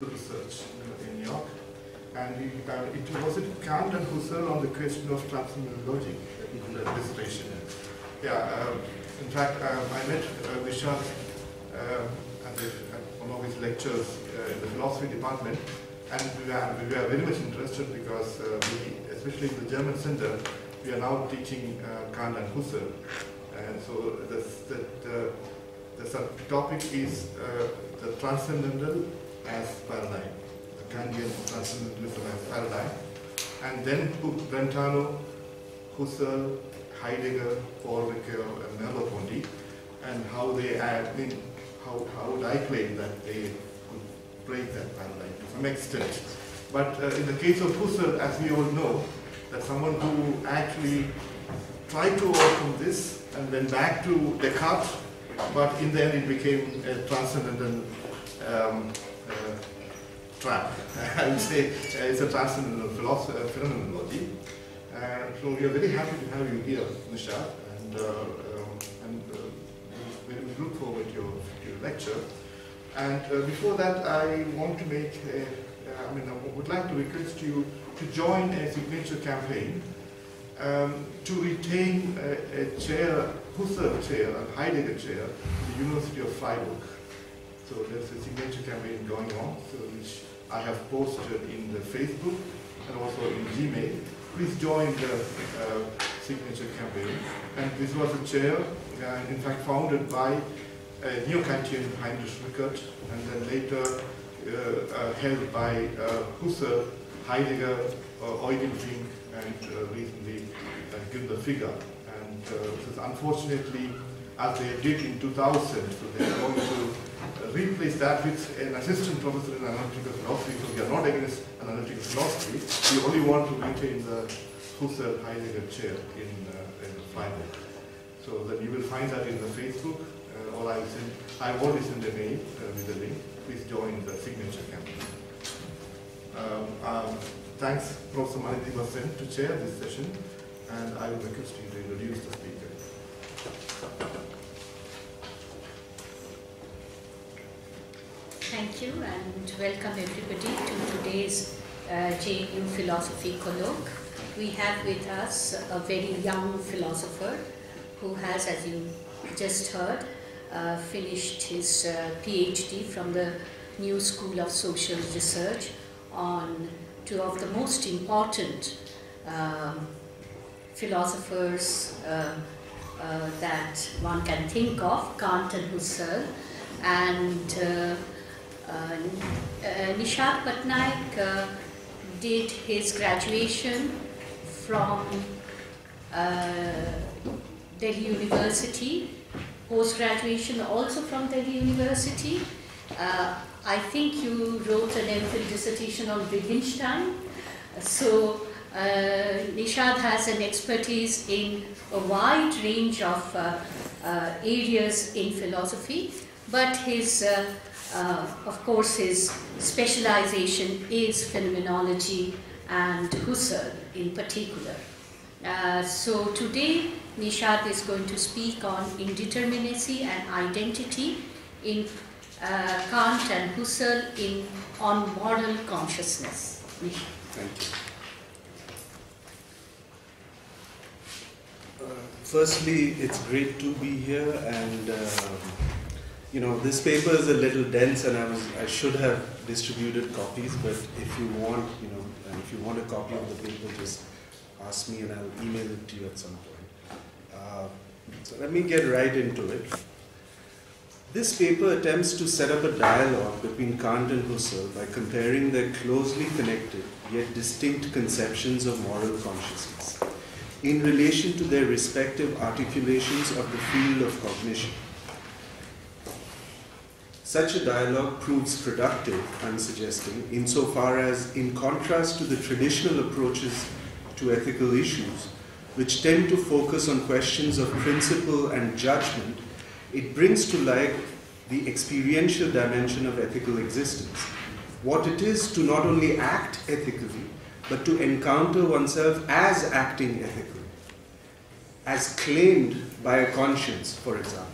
research in New York, and it was Kant and Husserl on the question of transcendental logic, dissertation. Yeah, in fact, I met Nishad at one of his lectures in the philosophy department, and we were very much interested because especially in the German center, we are now teaching Kant and Husserl, and so the topic is the transcendental as paradigm, the Kantian transcendentalism as paradigm, and then Brentano, Husserl, Heidegger, Paul Ricoeur, and Merleau-Ponty, and how they how would I claim that they could break that paradigm to some extent. But in the case of Husserl, as we all know, that someone who actually tried to overcome this and went back to Descartes, but in the end it became a transcendental trap. I would say it's a transcendental phenomenology. So we are very happy to have you here, Nishad, and we look forward to your lecture. And before that, I want to make I would like to request you to join a signature campaign to retain a chair, Husserl chair and Heidegger chair at the University of Freiburg. So there's a signature campaign going on, so which I have posted in the Facebook and also in Gmail. Please join the signature campaign. And this was a chair, in fact, founded by neo-Kantian Heinrich Rickert, and then later held by Husserl, Heidegger, Eugen Fink, and recently Günter Figger. And this is unfortunately, as they did in 2000, so they are going to replace that with an assistant professor in analytical philosophy. So we are not against analytical philosophy. We only want to retain the Husserl Heidegger chair in Freiburg. So then you will find that in the Facebook, or I've already sent a mail with the link. Please join the signature campaign. Thanks, Professor Maniti was sent to chair this session, and I will request you to introduce the speaker. Thank you, and welcome everybody to today's JNU Philosophy Colloquium. We have with us a very young philosopher who has, as you just heard, finished his PhD from the New School of Social Research on two of the most important philosophers that one can think of, Kant and Husserl, and Nishad Patnaik did his graduation from Delhi University, post-graduation also from Delhi University. I think you wrote an MPhil dissertation on Wittgenstein. So Nishad has an expertise in a wide range of areas in philosophy, but his of course, his specialization is phenomenology and Husserl in particular. So today, Nishad is going to speak on indeterminacy and identity in Kant and Husserl on moral consciousness. Nishad. Thank you. Firstly, it's great to be here, and you know, this paper is a little dense, and I should have distributed copies, but if you want, and if you want a copy of the paper, just ask me and I'll email it to you at some point. So let me get right into it. This paper attempts to set up a dialogue between Kant and Husserl by comparing their closely connected yet distinct conceptions of moral consciousness in relation to their respective articulations of the field of cognition. Such a dialogue proves productive, I'm suggesting, insofar as, in contrast to the traditional approaches to ethical issues, which tend to focus on questions of principle and judgment, it brings to light the experiential dimension of ethical existence, what it is to not only act ethically, but to encounter oneself as acting ethically, as claimed by a conscience, for example.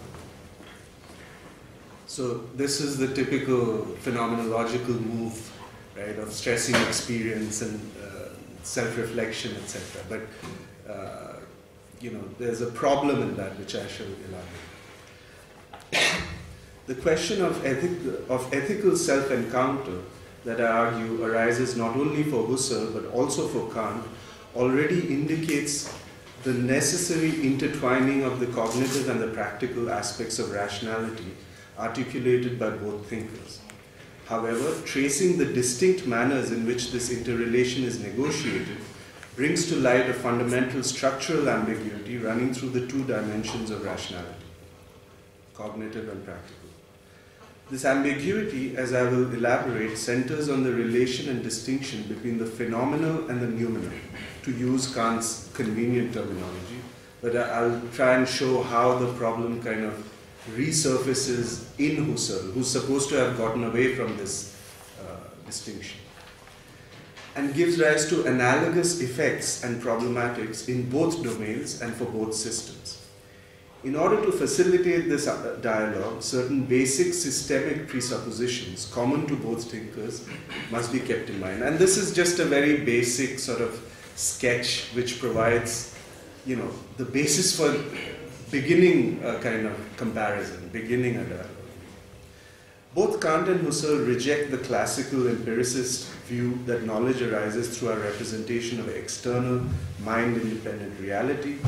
So this is the typical phenomenological move, right, of stressing experience and self-reflection, etc. But there's a problem in that which I shall elaborate. The question of ethical self-encounter that I argue arises not only for Husserl but also for Kant already indicates the necessary intertwining of the cognitive and the practical aspects of rationality articulated by both thinkers. However, tracing the distinct manners in which this interrelation is negotiated brings to light a fundamental structural ambiguity running through the two dimensions of rationality, cognitive and practical. This ambiguity, as I will elaborate, centers on the relation and distinction between the phenomenal and the noumenal, to use Kant's convenient terminology, but I'll try and show how the problem kind of resurfaces in Husserl, who's supposed to have gotten away from this distinction, and gives rise to analogous effects and problematics in both domains and for both systems. In order to facilitate this dialogue, certain basic systemic presuppositions common to both thinkers must be kept in mind. And this is just a very basic sort of sketch which provides, the basis for beginning a kind of comparison, beginning a dialogue. Both Kant and Husserl reject the classical empiricist view that knowledge arises through our representation of external, mind-independent reality.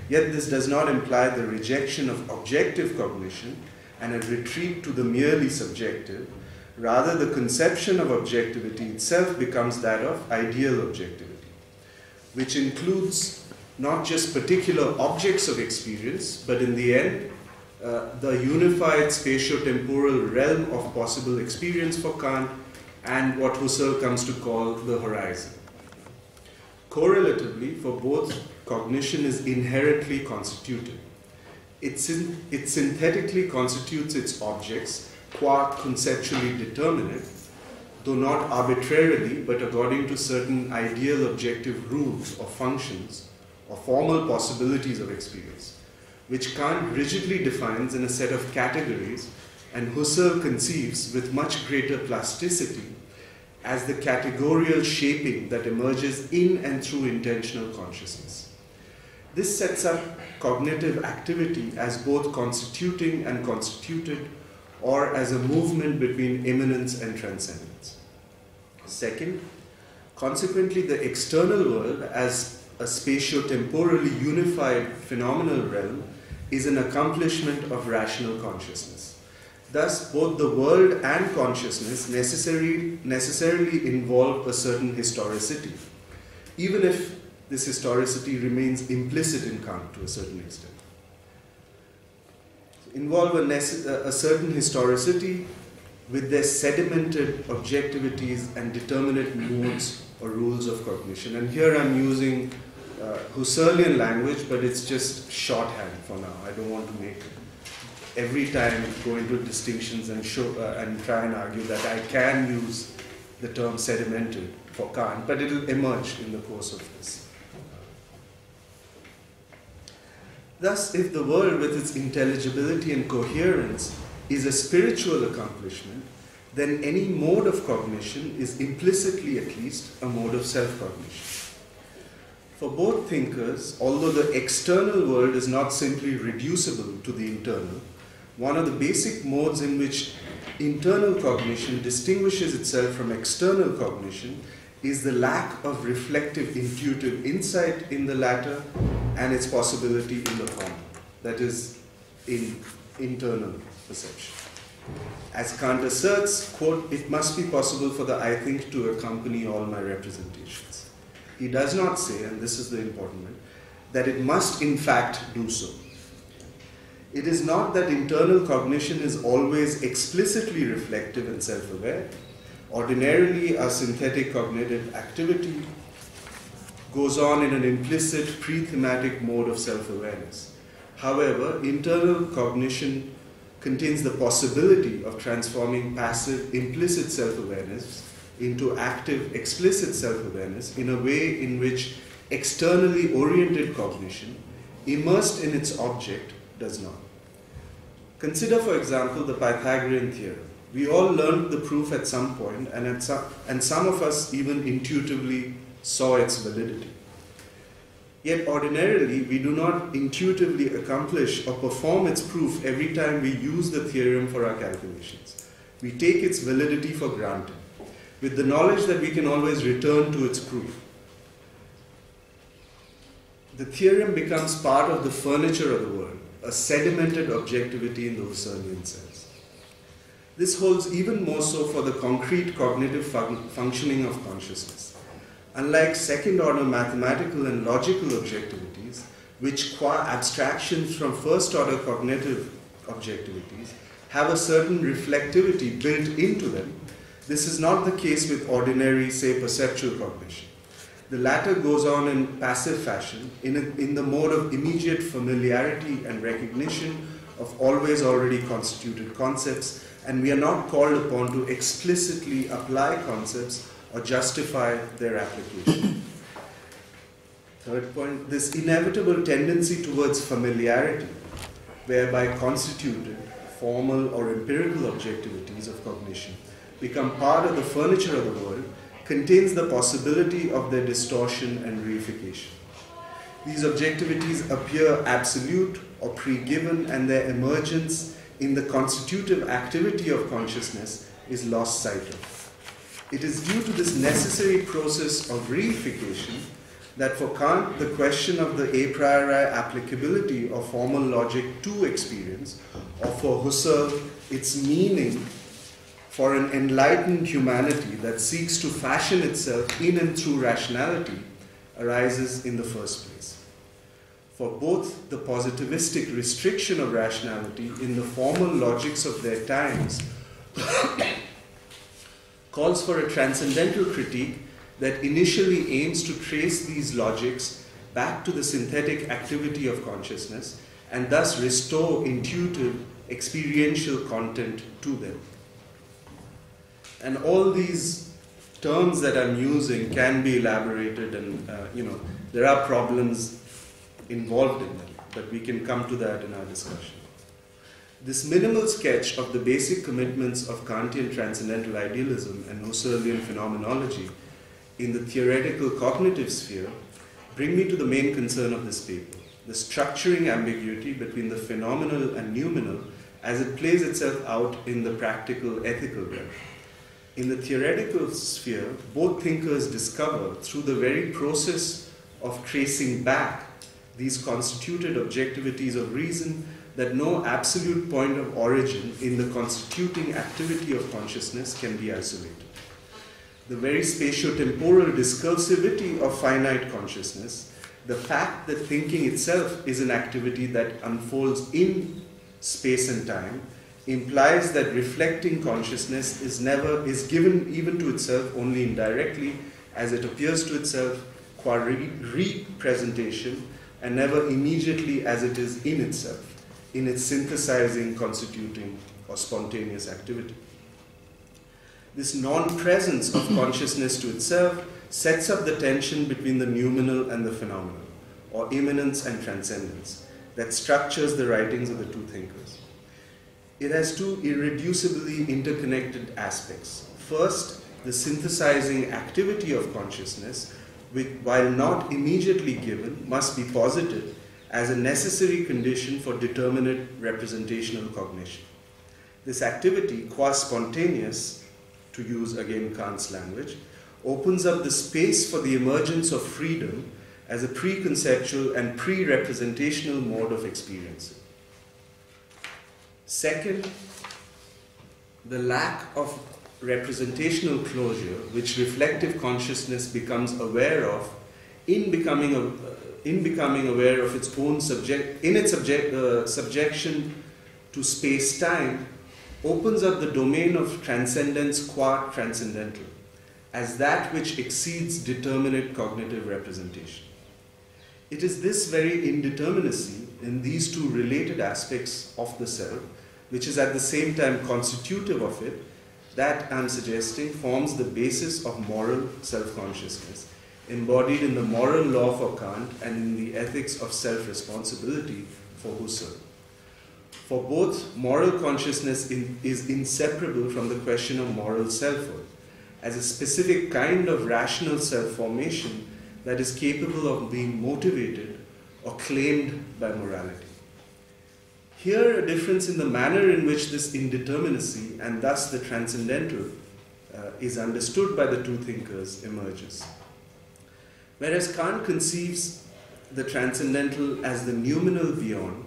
Yet this does not imply the rejection of objective cognition and a retreat to the merely subjective. Rather, the conception of objectivity itself becomes that of ideal objectivity, which includes not just particular objects of experience, but in the end, the unified spatio-temporal realm of possible experience for Kant and what Husserl comes to call the horizon. Correlatively, for both, cognition is inherently constitutive. It synthetically constitutes its objects, qua conceptually determinate, though not arbitrarily, but according to certain ideal objective rules or functions or formal possibilities of experience, which Kant rigidly defines in a set of categories and Husserl conceives with much greater plasticity as the categorical shaping that emerges in and through intentional consciousness. This sets up cognitive activity as both constituting and constituted, or as a movement between immanence and transcendence. Second, consequently, the external world as a spatio-temporally unified phenomenal realm is an accomplishment of rational consciousness. Thus, both the world and consciousness necessarily involve a certain historicity, even if this historicity remains implicit in Kant to a certain extent. Involve a certain historicity with their sedimented objectivities and determinate modes or rules of cognition. And here I'm using Husserlian language, but it's just shorthand for now. I don't want to make every time go into distinctions and show and try and argue that I can use the term sedimented for Kant, but it will emerge in the course of this. Thus, if the world with its intelligibility and coherence is a spiritual accomplishment, then any mode of cognition is implicitly at least a mode of self-cognition. For both thinkers, although the external world is not simply reducible to the internal, one of the basic modes in which internal cognition distinguishes itself from external cognition is the lack of reflective intuitive insight in the latter and its possibility in the former, that is, in internal perception. As Kant asserts, quote, "It must be possible for the I think to accompany all my representations." He does not say, and this is the important one, that it must in fact do so. It is not that internal cognition is always explicitly reflective and self-aware. Ordinarily, our synthetic cognitive activity goes on in an implicit pre-thematic mode of self-awareness. However, internal cognition contains the possibility of transforming passive implicit self-awareness into active explicit self-awareness in a way in which externally oriented cognition, immersed in its object, does not. Consider, for example, the Pythagorean theorem. We all learned the proof at some point, and some of us even intuitively saw its validity. Yet ordinarily, we do not intuitively accomplish or perform its proof every time we use the theorem for our calculations. We take its validity for granted, with the knowledge that we can always return to its proof. The theorem becomes part of the furniture of the world, a sedimented objectivity in the Husserlian sense. This holds even more so for the concrete cognitive functioning of consciousness. Unlike second-order mathematical and logical objectivities, which qua abstractions from first-order cognitive objectivities have a certain reflectivity built into them, this is not the case with ordinary, say, perceptual cognition. The latter goes on in passive fashion, in the mode of immediate familiarity and recognition of always already constituted concepts, and we are not called upon to explicitly apply concepts or justify their application. Third point, this inevitable tendency towards familiarity, whereby constituted, formal or empirical objectivities of cognition become part of the furniture of the world, contains the possibility of their distortion and reification. These objectivities appear absolute or pre-given, and their emergence in the constitutive activity of consciousness is lost sight of. It is due to this necessary process of reification that for Kant, the question of the a priori applicability of formal logic to experience, or for Husserl, its meaning for an enlightened humanity that seeks to fashion itself in and through rationality, arises in the first place. For both, the positivistic restriction of rationality in the formal logics of their times calls for a transcendental critique that initially aims to trace these logics back to the synthetic activity of consciousness and thus restore intuitive, experiential content to them. And all these terms that I'm using can be elaborated, and there are problems involved in them, but we can come to that in our discussion. This minimal sketch of the basic commitments of Kantian transcendental idealism and Husserlian phenomenology in the theoretical cognitive sphere bring me to the main concern of this paper, the structuring ambiguity between the phenomenal and noumenal as it plays itself out in the practical ethical realm. In the theoretical sphere, both thinkers discover through the very process of tracing back these constituted objectivities of reason that no absolute point of origin in the constituting activity of consciousness can be isolated. The very spatio-temporal discursivity of finite consciousness, the fact that thinking itself is an activity that unfolds in space and time, implies that reflecting consciousness is given even to itself only indirectly as it appears to itself qua representation, and never immediately as it is in itself, in its synthesizing, constituting, or spontaneous activity. This non-presence of consciousness to itself sets up the tension between the noumenal and the phenomenal, or immanence and transcendence, that structures the writings of the two thinkers. It has two irreducibly interconnected aspects. First, the synthesizing activity of consciousness, which, while not immediately given, must be posited as a necessary condition for determinate representational cognition. This activity, qua spontaneous, to use again Kant's language, opens up the space for the emergence of freedom as a preconceptual and pre-representational mode of experiencing. Second, the lack of representational closure which reflective consciousness becomes aware of in becoming aware of its own subjection to space-time opens up the domain of transcendence qua transcendental as that which exceeds determinate cognitive representation. It is this very indeterminacy in these two related aspects of the self, which is at the same time constitutive of it, that I'm suggesting forms the basis of moral self-consciousness, embodied in the moral law for Kant and in the ethics of self-responsibility for Husserl. For both, moral consciousness is inseparable from the question of moral selfhood, as a specific kind of rational self-formation that is capable of being motivated or claimed by morality. Here, a difference in the manner in which this indeterminacy and thus the transcendental is understood by the two thinkers emerges. Whereas Kant conceives the transcendental as the noumenal beyond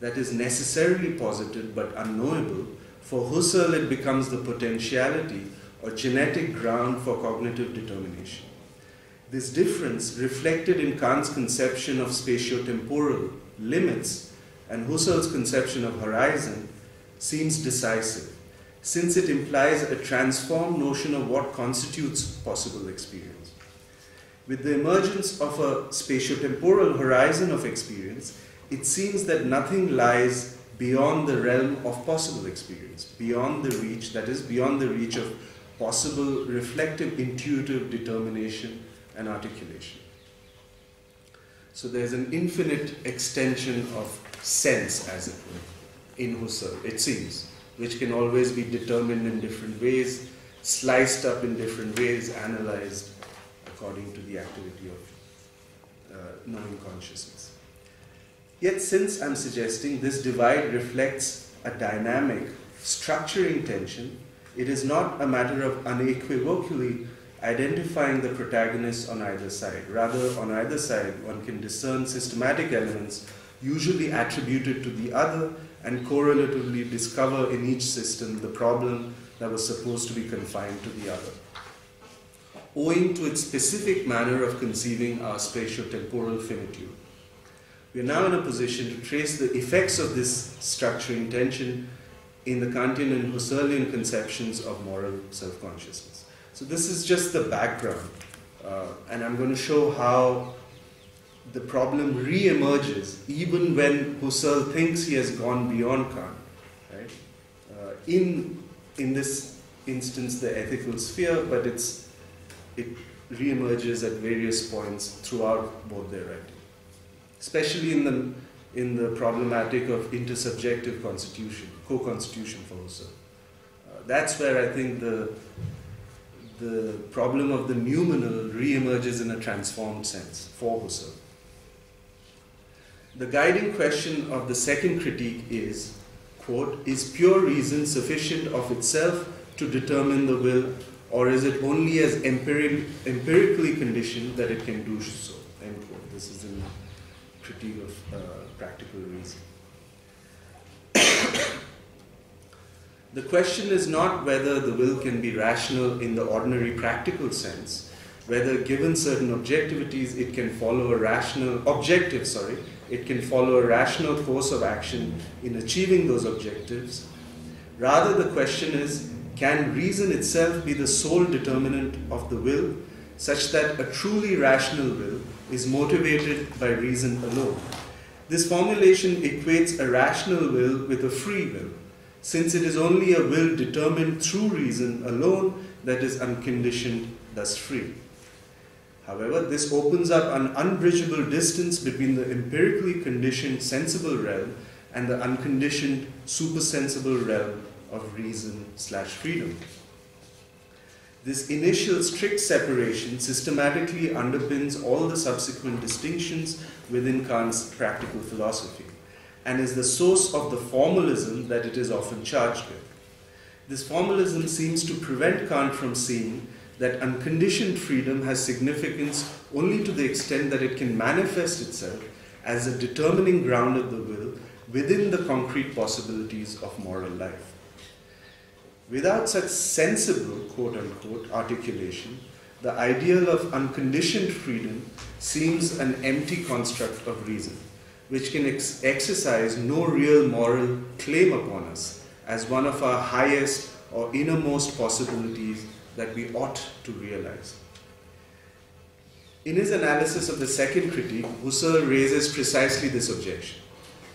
that is necessarily posited but unknowable, for Husserl it becomes the potentiality or genetic ground for cognitive determination. This difference, reflected in Kant's conception of spatio-temporal limits and Husserl's conception of horizon, seems decisive, since it implies a transformed notion of what constitutes possible experience. With the emergence of a spatio-temporal horizon of experience, it seems that nothing lies beyond the realm of possible experience, beyond the reach, that is, beyond the reach of possible reflective intuitive determination and articulation. So there's an infinite extension of sense, as it were, in Husserl, it seems, which can always be determined in different ways, sliced up in different ways, analyzed according to the activity of knowing consciousness. Yet, since I'm suggesting this divide reflects a dynamic, structuring tension, it is not a matter of unequivocally identifying the protagonists on either side. Rather, on either side, one can discern systematic elements usually attributed to the other and correlatively discover in each system the problem that was supposed to be confined to the other. Owing to its specific manner of conceiving our spatio-temporal finitude, we are now in a position to trace the effects of this structuring tension in the Kantian and Husserlian conceptions of moral self-consciousness. So this is just the background, and I'm going to show how the problem re-emerges even when Husserl thinks he has gone beyond Kant. Right? In this instance, the ethical sphere, but it re-emerges at various points throughout both their writing, especially in the problematic of intersubjective constitution, co-constitution for Husserl. That's where I think the problem of the noumenal re-emerges in a transformed sense for Husserl. The guiding question of the second critique is, quote, is pure reason sufficient of itself to determine the will, or is it only as empirically conditioned that it can do so, end quote. This is in critique of practical reason. The question is not whether the will can be rational in the ordinary practical sense, whether given certain objectivities it can follow a rational course of action in achieving those objectives. Rather, the question is, can reason itself be the sole determinant of the will, such that a truly rational will is motivated by reason alone? This formulation equates a rational will with a free will, since it is only a will determined through reason alone that is unconditioned, thus free. However, this opens up an unbridgeable distance between the empirically conditioned sensible realm and the unconditioned supersensible realm of reason/freedom. This initial strict separation systematically underpins all the subsequent distinctions within Kant's practical philosophy, and is the source of the formalism that it is often charged with. This formalism seems to prevent Kant from seeing that unconditioned freedom has significance only to the extent that it can manifest itself as a determining ground of the will within the concrete possibilities of moral life. Without such sensible, quote-unquote, articulation, the ideal of unconditioned freedom seems an empty construct of reason, which can exercise no real moral claim upon us as one of our highest or innermost possibilities that we ought to realize. In his analysis of the second critique, Husserl raises precisely this objection.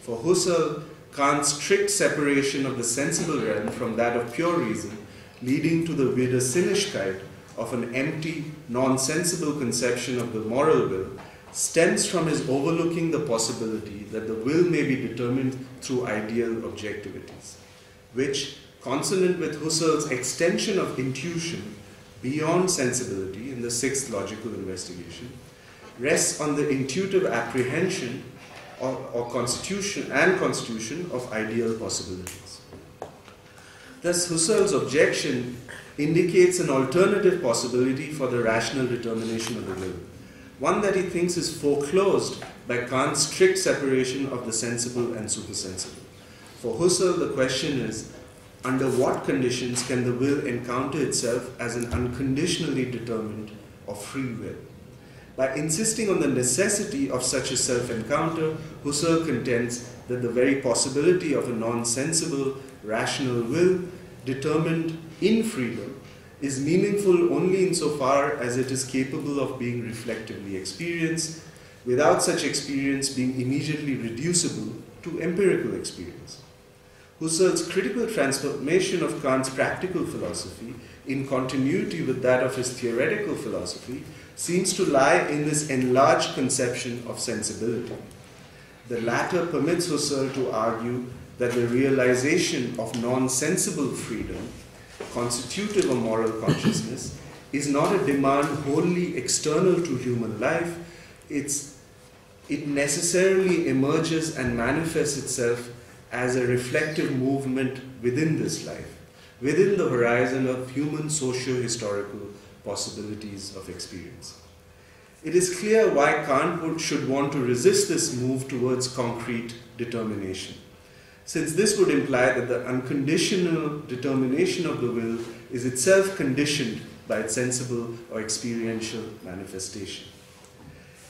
For Husserl, Kant's strict separation of the sensible realm from that of pure reason, leading to the Widersinnigkeit of an empty, non-sensible conception of the moral will, stems from his overlooking the possibility that the will may be determined through ideal objectivities, which, consonant with Husserl's extension of intuition beyond sensibility in the sixth logical investigation, rests on the intuitive apprehension or constitution of ideal possibilities. Thus, Husserl's objection indicates an alternative possibility for the rational determination of the will, one that he thinks is foreclosed by Kant's strict separation of the sensible and supersensible. For Husserl, the question is, under what conditions can the will encounter itself as an unconditionally determined or free will? By insisting on the necessity of such a self-encounter, Husserl contends that the very possibility of a non-sensible, rational will determined in freedom is meaningful only insofar as it is capable of being reflectively experienced, without such experience being immediately reducible to empirical experience. Husserl's critical transformation of Kant's practical philosophy, in continuity with that of his theoretical philosophy, seems to lie in this enlarged conception of sensibility. The latter permits Husserl to argue that the realization of non-sensible freedom, constitutive of moral consciousness, is not a demand wholly external to human life. It necessarily emerges and manifests itself as a reflective movement within this life, within the horizon of human socio-historical possibilities of experience. It is clear why Kant should want to resist this move towards concrete determination, since this would imply that the unconditional determination of the will is itself conditioned by its sensible or experiential manifestation.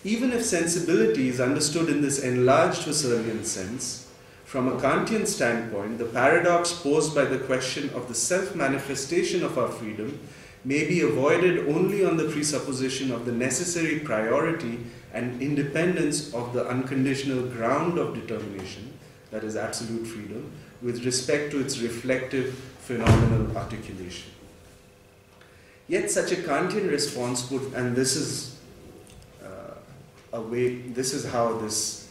Even if sensibility is understood in this enlarged Husserlian sense, from a Kantian standpoint, the paradox posed by the question of the self-manifestation of our freedom may be avoided only on the presupposition of the necessary priority and independence of the unconditional ground of determination, that is absolute freedom, with respect to its reflective phenomenal articulation. Yet such a Kantian response would, and this is how this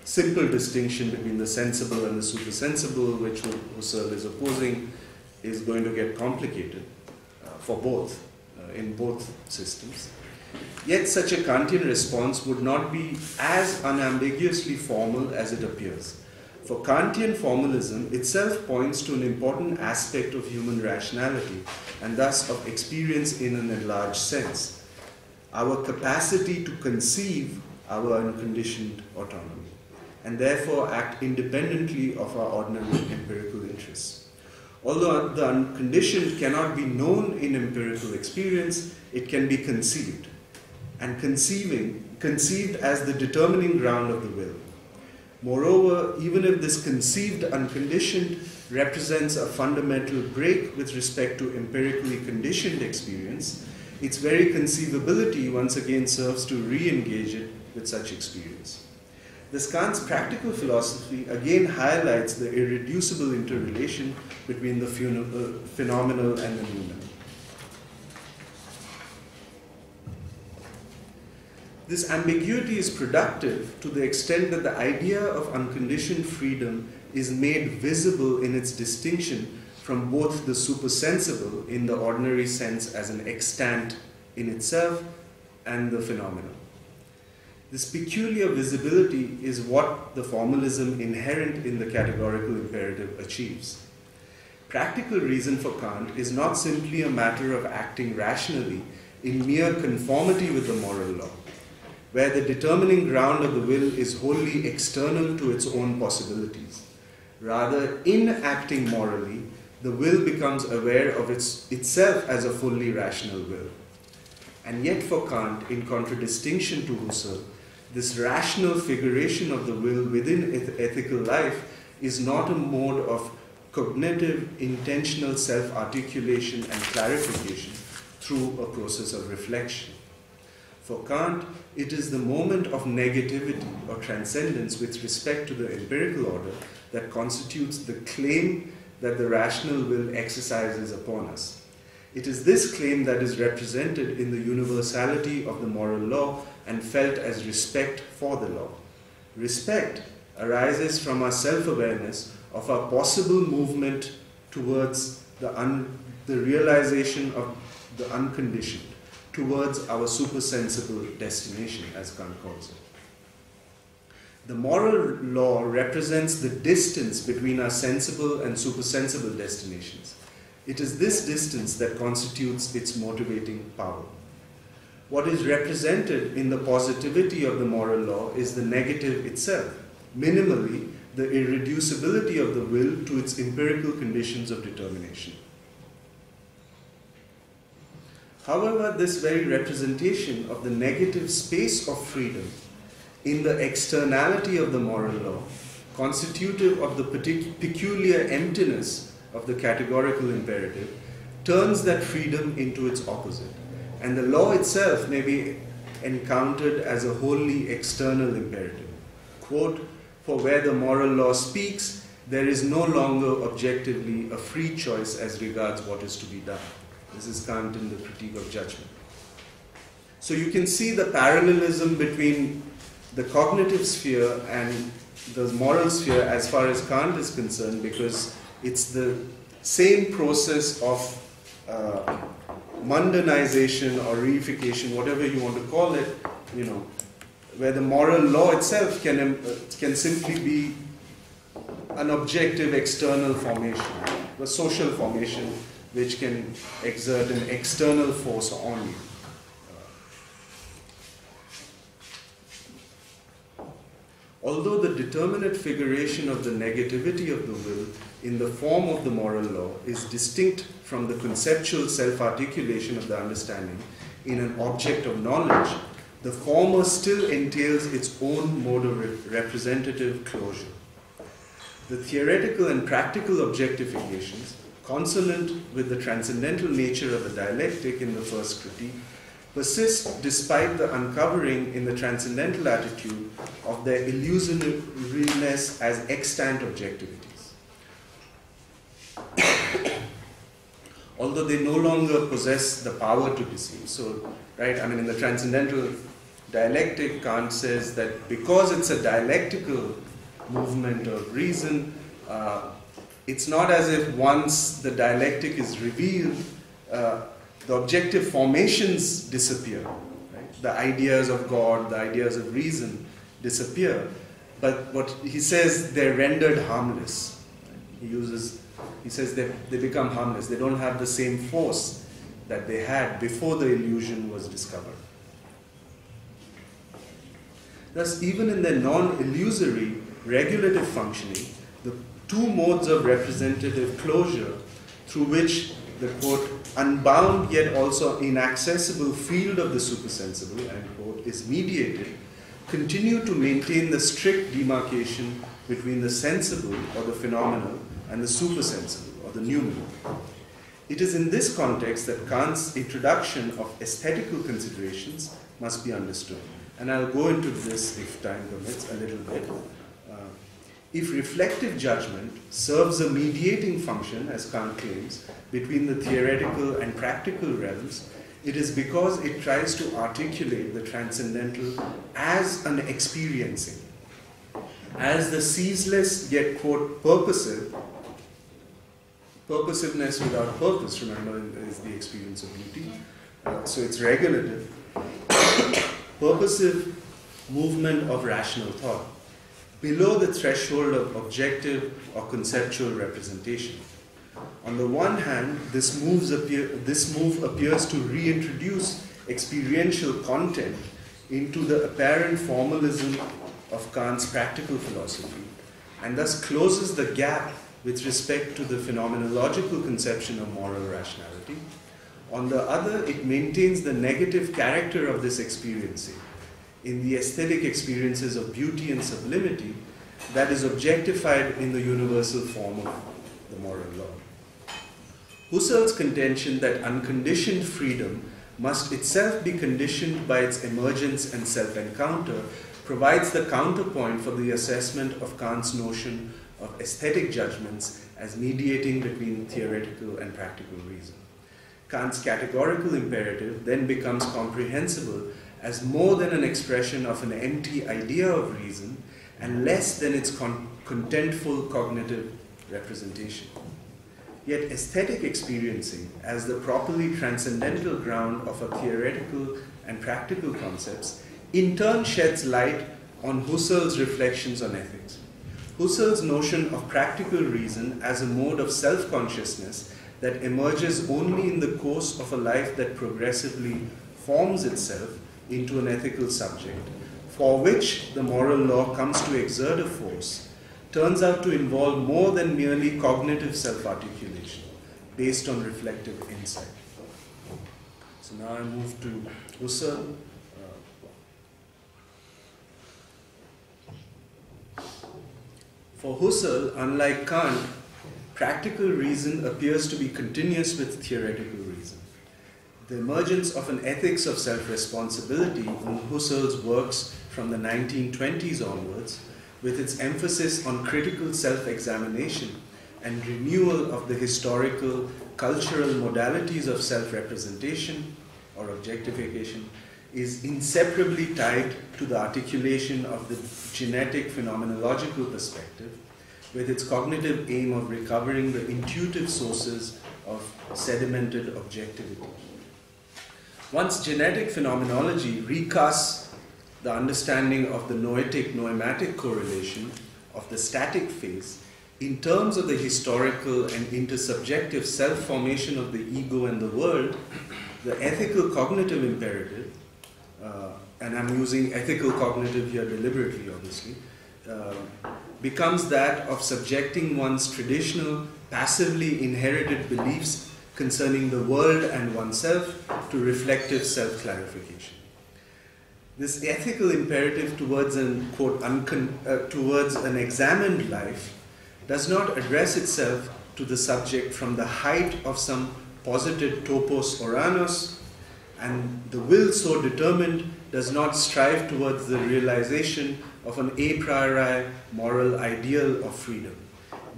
simple distinction between the sensible and the supersensible, which Husserl is opposing, is going to get complicated for both, in both systems. Yet such a Kantian response would not be as unambiguously formal as it appears. For Kantian formalism itself points to an important aspect of human rationality, and thus of experience in an enlarged sense, our capacity to conceive our unconditioned autonomy, and therefore act independently of our ordinary empirical interests. Although the unconditioned cannot be known in empirical experience, it can be conceived, and conceived as the determining ground of the will. Moreover, even if this conceived unconditioned represents a fundamental break with respect to empirically conditioned experience, its very conceivability once again serves to re-engage it with such experience. Thus, Kant's practical philosophy again highlights the irreducible interrelation between the phenomenal and the noumenal. This ambiguity is productive to the extent that the idea of unconditioned freedom is made visible in its distinction from both the supersensible in the ordinary sense as an extant in itself and the phenomenal. This peculiar visibility is what the formalism inherent in the categorical imperative achieves. Practical reason for Kant is not simply a matter of acting rationally in mere conformity with the moral law, where the determining ground of the will is wholly external to its own possibilities. Rather, in acting morally, the will becomes aware of itself as a fully rational will. And yet for Kant, in contradistinction to Husserl, this rational figuration of the will within ethical life is not a mode of cognitive, intentional self-articulation and clarification through a process of reflection. For Kant, it is the moment of negativity or transcendence with respect to the empirical order that constitutes the claim that the rational will exercises upon us. It is this claim that is represented in the universality of the moral law and felt as respect for the law. Respect arises from our self-awareness of our possible movement towards the realization of the unconditioned, towards our supersensible destination, as Kant calls it. The moral law represents the distance between our sensible and supersensible destinations. It is this distance that constitutes its motivating power. What is represented in the positivity of the moral law is the negative itself, minimally the irreducibility of the will to its empirical conditions of determination. However, this very representation of the negative space of freedom in the externality of the moral law, constitutive of the peculiar emptiness of the categorical imperative, turns that freedom into its opposite, and the law itself may be encountered as a wholly external imperative. Quote, "For where the moral law speaks, there is no longer objectively a free choice as regards what is to be done." This is Kant in the Critique of Judgment. So you can see the parallelism between the cognitive sphere and the moral sphere as far as Kant is concerned, because it's the same process of mundanization or reification, whatever you want to call it, where the moral law itself can simply be an objective external formation, a social formation which can exert an external force on you. Although the determinate figuration of the negativity of the will in the form of the moral law is distinct from the conceptual self-articulation of the understanding in an object of knowledge, the former still entails its own mode of representative closure. The theoretical and practical objectifications, consonant with the transcendental nature of the dialectic in the first critique, persist despite the uncovering in the transcendental attitude of their illusoriness as extant objectivities. Although they no longer possess the power to deceive. So, right, in the transcendental dialectic, Kant says that because it's a dialectical movement of reason, it's not as if once the dialectic is revealed, the objective formations disappear. Right? The ideas of God, the ideas of reason disappear. But what he says, they're rendered harmless. Right? He says that they become harmless. They don't have the same force that they had before the illusion was discovered. Thus, even in their non-illusory regulative functioning, the two modes of representative closure through which the, quote, unbound yet also inaccessible field of the supersensible, end quote, is mediated, continue to maintain the strict demarcation between the sensible or the phenomenal and the supersensible or the noumenal. It is in this context that Kant's introduction of aesthetical considerations must be understood. And I'll go into this, if time permits, a little bit. If reflective judgment serves a mediating function, as Kant claims, between the theoretical and practical realms, it is because it tries to articulate the transcendental as an experiencing, as the ceaseless yet, quote, purposiveness without purpose, remember, is the experience of beauty. So it's regulative, purposive movement of rational thought, below the threshold of objective or conceptual representation. On the one hand, this move appears to reintroduce experiential content into the apparent formalism of Kant's practical philosophy, and thus closes the gap with respect to the phenomenological conception of moral rationality. On the other, it maintains the negative character of this experiencing in the aesthetic experiences of beauty and sublimity that is objectified in the universal form of the moral law. Husserl's contention that unconditioned freedom must itself be conditioned by its emergence and self-encounter provides the counterpoint for the assessment of Kant's notion of aesthetic judgments as mediating between theoretical and practical reason. Kant's categorical imperative then becomes comprehensible as more than an expression of an empty idea of reason and less than its contentful cognitive representation. Yet aesthetic experiencing as the properly transcendental ground of a theoretical and practical concepts in turn sheds light on Husserl's reflections on ethics. Husserl's notion of practical reason as a mode of self-consciousness that emerges only in the course of a life that progressively forms itself into an ethical subject, for which the moral law comes to exert a force, turns out to involve more than merely cognitive self-articulation based on reflective insight. So now I move to Husserl. For Husserl, unlike Kant, practical reason appears to be continuous with theoretical reason. The emergence of an ethics of self-responsibility in Husserl's works from the 1920s onwards, with its emphasis on critical self-examination and renewal of the historical, cultural modalities of self-representation or objectification, is inseparably tied to the articulation of the genetic phenomenological perspective, with its cognitive aim of recovering the intuitive sources of sedimented objectivity. Once genetic phenomenology recasts the understanding of the noetic-noematic correlation of the static phase in terms of the historical and intersubjective self-formation of the ego and the world, the ethical cognitive imperative, and I'm using ethical cognitive here deliberately, obviously, becomes that of subjecting one's traditional, passively inherited beliefs concerning the world and oneself to reflective self-clarification. This ethical imperative towards an, quote, towards an examined life does not address itself to the subject from the height of some posited topos oranos, and the will so determined does not strive towards the realization of an a priori moral ideal of freedom,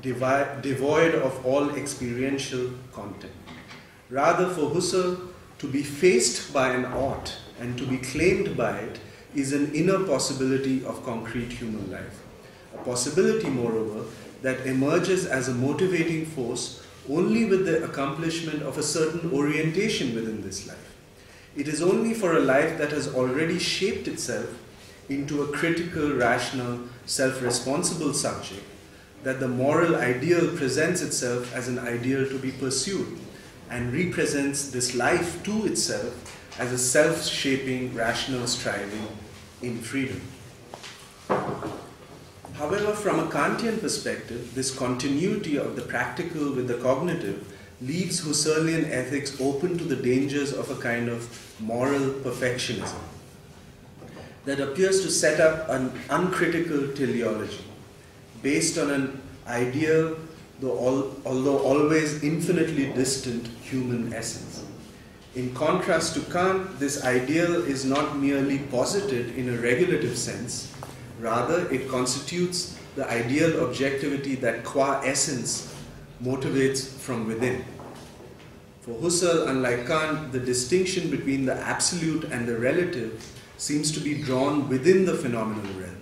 devoid of all experiential content. Rather, for Husserl, to be faced by an ought and to be claimed by it is an inner possibility of concrete human life. A possibility, moreover, that emerges as a motivating force only with the accomplishment of a certain orientation within this life. It is only for a life that has already shaped itself into a critical, rational, self-responsible subject that the moral ideal presents itself as an ideal to be pursued and represents this life to itself as a self-shaping, rational striving in freedom. However, from a Kantian perspective, this continuity of the practical with the cognitive leaves Husserlian ethics open to the dangers of a kind of moral perfectionism that appears to set up an uncritical teleology based on an ideal, although always infinitely distant, human essence. In contrast to Kant, this ideal is not merely posited in a regulative sense, rather it constitutes the ideal objectivity that qua essence motivates from within. For Husserl, unlike Kant, the distinction between the absolute and the relative seems to be drawn within the phenomenal realm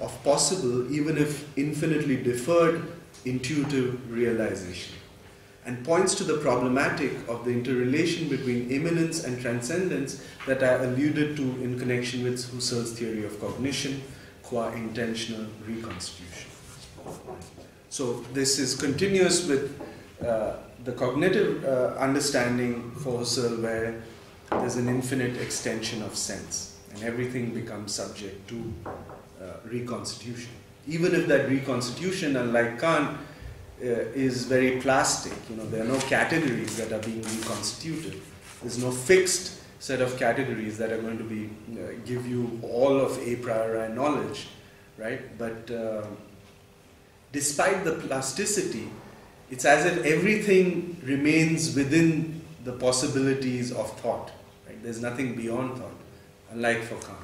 of possible, even if infinitely deferred, intuitive realization, and points to the problematic of the interrelation between immanence and transcendence that I alluded to in connection with Husserl's theory of cognition, qua intentional reconstitution. So this is continuous with the cognitive understanding for Husserl, where there's an infinite extension of sense and everything becomes subject to reconstitution. Even if that reconstitution, unlike Kant, is very plastic, there are no categories that are being reconstituted. There's no fixed set of categories that are going to be give you all of a priori knowledge, right? But despite the plasticity, it's as if everything remains within the possibilities of thought. Right? There's nothing beyond thought, unlike for Kant.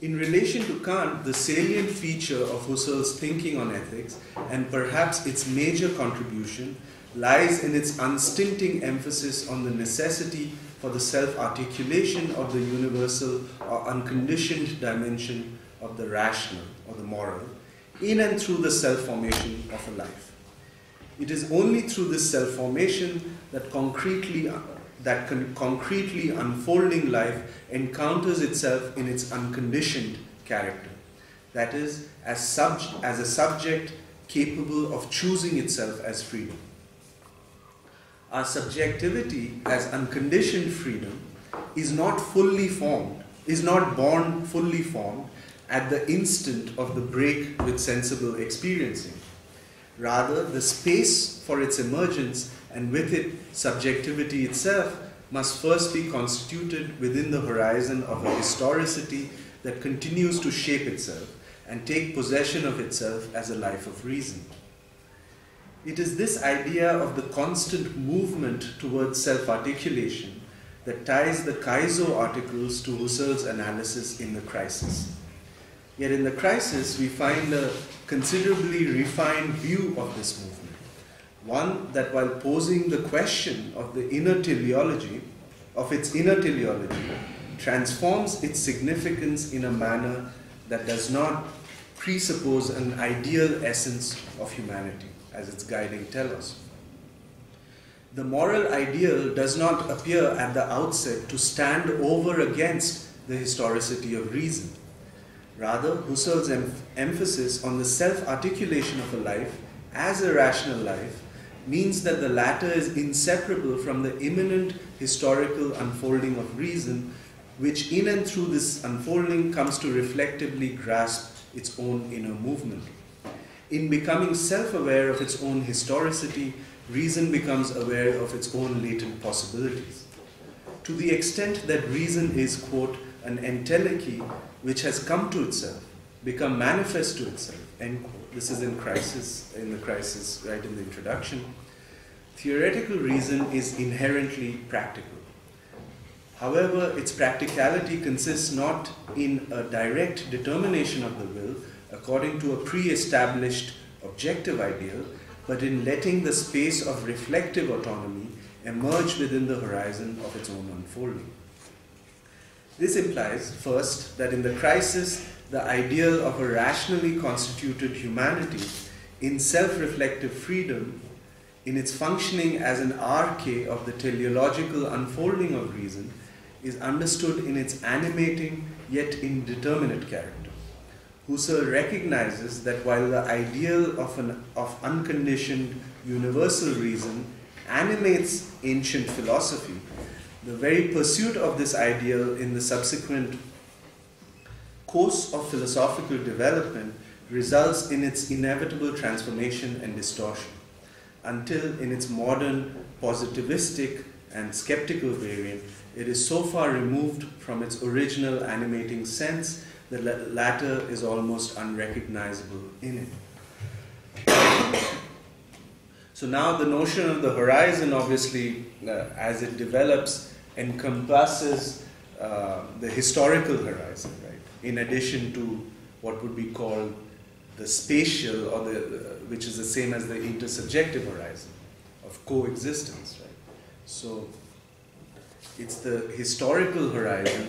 In relation to Kant, the salient feature of Husserl's thinking on ethics, and perhaps its major contribution, lies in its unstinting emphasis on the necessity for the self-articulation of the universal or unconditioned dimension of the rational or the moral, in and through the self-formation of a life. It is only through this self-formation that concretely unfolding life encounters itself in its unconditioned character, that is, as a subject capable of choosing itself as freedom. Our subjectivity as unconditioned freedom is not fully formed, is not born fully formed at the instant of the break with sensible experiencing. Rather, the space for its emergence, and with it subjectivity itself, must first be constituted within the horizon of a historicity that continues to shape itself and take possession of itself as a life of reason. It is this idea of the constant movement towards self-articulation that ties the Kaizo articles to Husserl's analysis in The Crisis. Yet in The Crisis, we find a considerably refined view of this movement, one that while posing the question of the inner teleology, transforms its significance in a manner that does not presuppose an ideal essence of humanity, as its guiding telos. The moral ideal does not appear at the outset to stand over against the historicity of reason. Rather, Husserl's emphasis on the self-articulation of a life as a rational life means that the latter is inseparable from the immanent historical unfolding of reason, which in and through this unfolding comes to reflectively grasp its own inner movement. In becoming self-aware of its own historicity, reason becomes aware of its own latent possibilities. To the extent that reason is, quote, an entelechy which has come to itself, become manifest to itself, end quote. This is in The Crisis, right in the introduction. Theoretical reason is inherently practical. However, its practicality consists not in a direct determination of the will according to a pre-established objective ideal, but in letting the space of reflective autonomy emerge within the horizon of its own unfolding. This implies, first, that in The Crisis, the ideal of a rationally constituted humanity in self-reflective freedom, in its functioning as an arche of the teleological unfolding of reason, is understood in its animating yet indeterminate character. Husserl recognizes that while the ideal of unconditioned universal reason animates ancient philosophy, the very pursuit of this ideal in the subsequent course of philosophical development results in its inevitable transformation and distortion, until in its modern positivistic and skeptical variant, it is so far removed from its original animating sense that the latter is almost unrecognizable in it. So now the notion of the horizon, obviously, as it develops, encompasses the historical horizon, right? In addition to what would be called the spatial, or which is the same as the intersubjective horizon of coexistence, right? So it's the historical horizon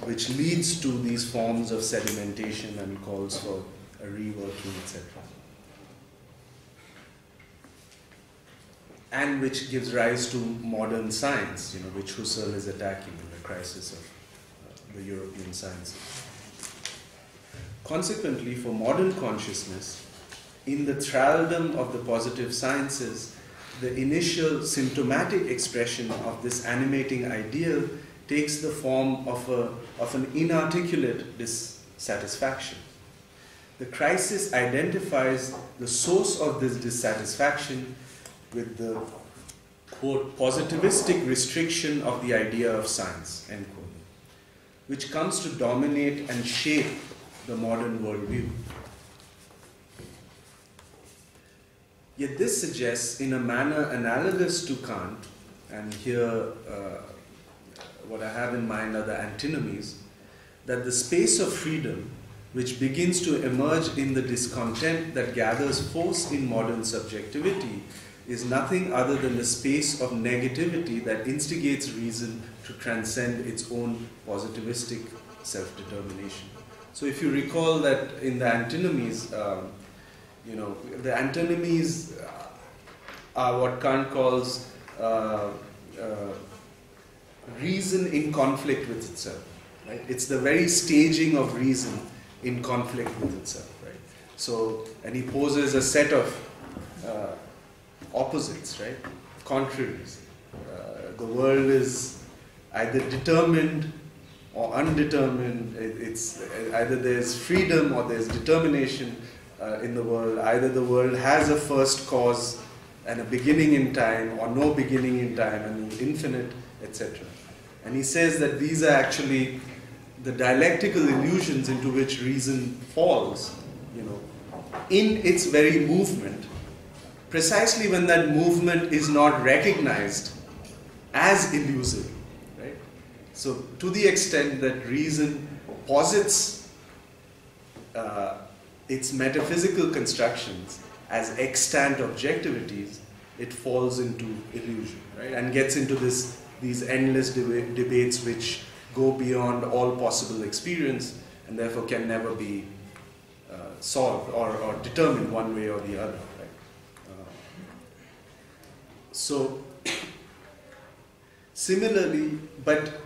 which leads to these forms of sedimentation and calls for a reworking, etc. And which gives rise to modern science, which Husserl is attacking in The Crisis of the European sciences. Consequently, for modern consciousness, in the thraldom of the positive sciences, the initial symptomatic expression of this animating ideal takes the form of an inarticulate dissatisfaction. The Crisis identifies the source of this dissatisfaction with the, quote, positivistic restriction of the idea of science, end quote, which comes to dominate and shape the modern worldview. Yet this suggests, in a manner analogous to Kant, and here what I have in mind are the antinomies, that the space of freedom, which begins to emerge in the discontent that gathers force in modern subjectivity, is nothing other than the space of negativity that instigates reason to transcend its own positivistic self-determination. So if you recall that in the antinomies, the antinomies are what Kant calls reason in conflict with itself. Right? It's the very staging of reason in conflict with itself. Right? So, and he poses a set of opposites, right? Contraries. The world is either determined or undetermined. It's either there's freedom or there's determination in the world. Either the world has a first cause and a beginning in time, or no beginning in time and infinite, etc. And he says that these are actually the dialectical illusions into which reason falls, in its very movement, precisely when that movement is not recognized as illusory, right? So, to the extent that reason posits its metaphysical constructions as extant objectivities, it falls into illusion, right? And gets into these endless debates which go beyond all possible experience and therefore can never be solved or determined one way or the other. Right? So, similarly, but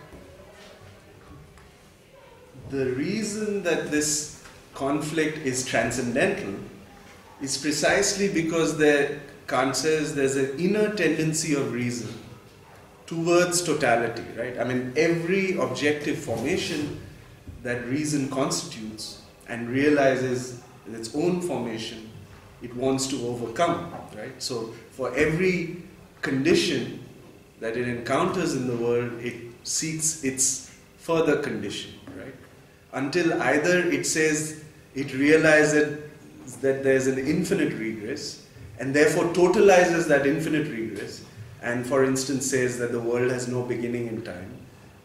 the reason that this conflict is transcendental is precisely because Kant says there's an inner tendency of reason towards totality, right? I mean, every objective formation that reason constitutes and realizes its own formation, it wants to overcome, right? So, for every condition that it encounters in the world, it seeks its further condition, right? Until either it says it realizes that there's an infinite regress and therefore totalizes that infinite regress, and for instance says that the world has no beginning in time,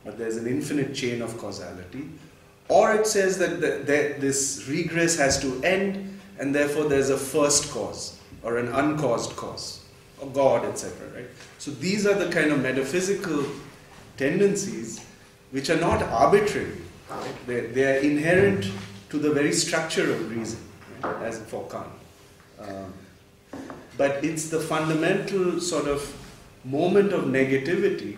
but there's an infinite chain of causality, or it says that this regress has to end and therefore there's a first cause or an uncaused cause, or God, etc. Right? So these are the kind of metaphysical tendencies which are not arbitrary. Right? They are inherent to the very structure of reason, right? As for Kant. But it's the fundamental sort of moment of negativity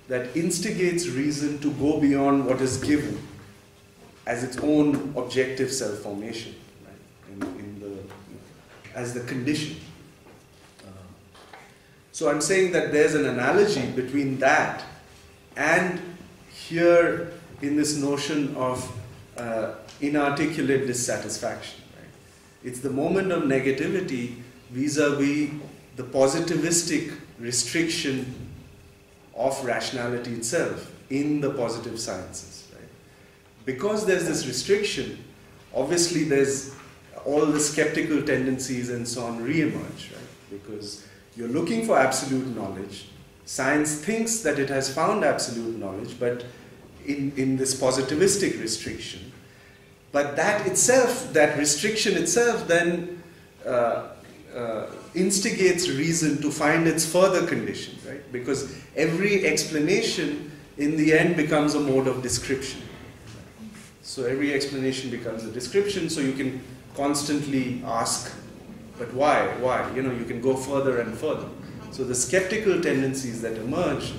that instigates reason to go beyond what is given as its own objective self-formation, right? As the condition. So I'm saying that there's an analogy between that and here in this notion of inarticulate dissatisfaction. Right? It's the moment of negativity vis-a-vis the positivistic restriction of rationality itself in the positive sciences. Right? Because there's this restriction, obviously there's all the skeptical tendencies and so on re-emerge, right? Because you're looking for absolute knowledge. Science thinks that it has found absolute knowledge, but in this positivistic restriction. But that itself, that restriction itself then instigates reason to find its further condition, right? Because every explanation in the end becomes a mode of description. So every explanation becomes a description, so you can constantly ask, but why? Why? You can go further and further. So the skeptical tendencies that emerge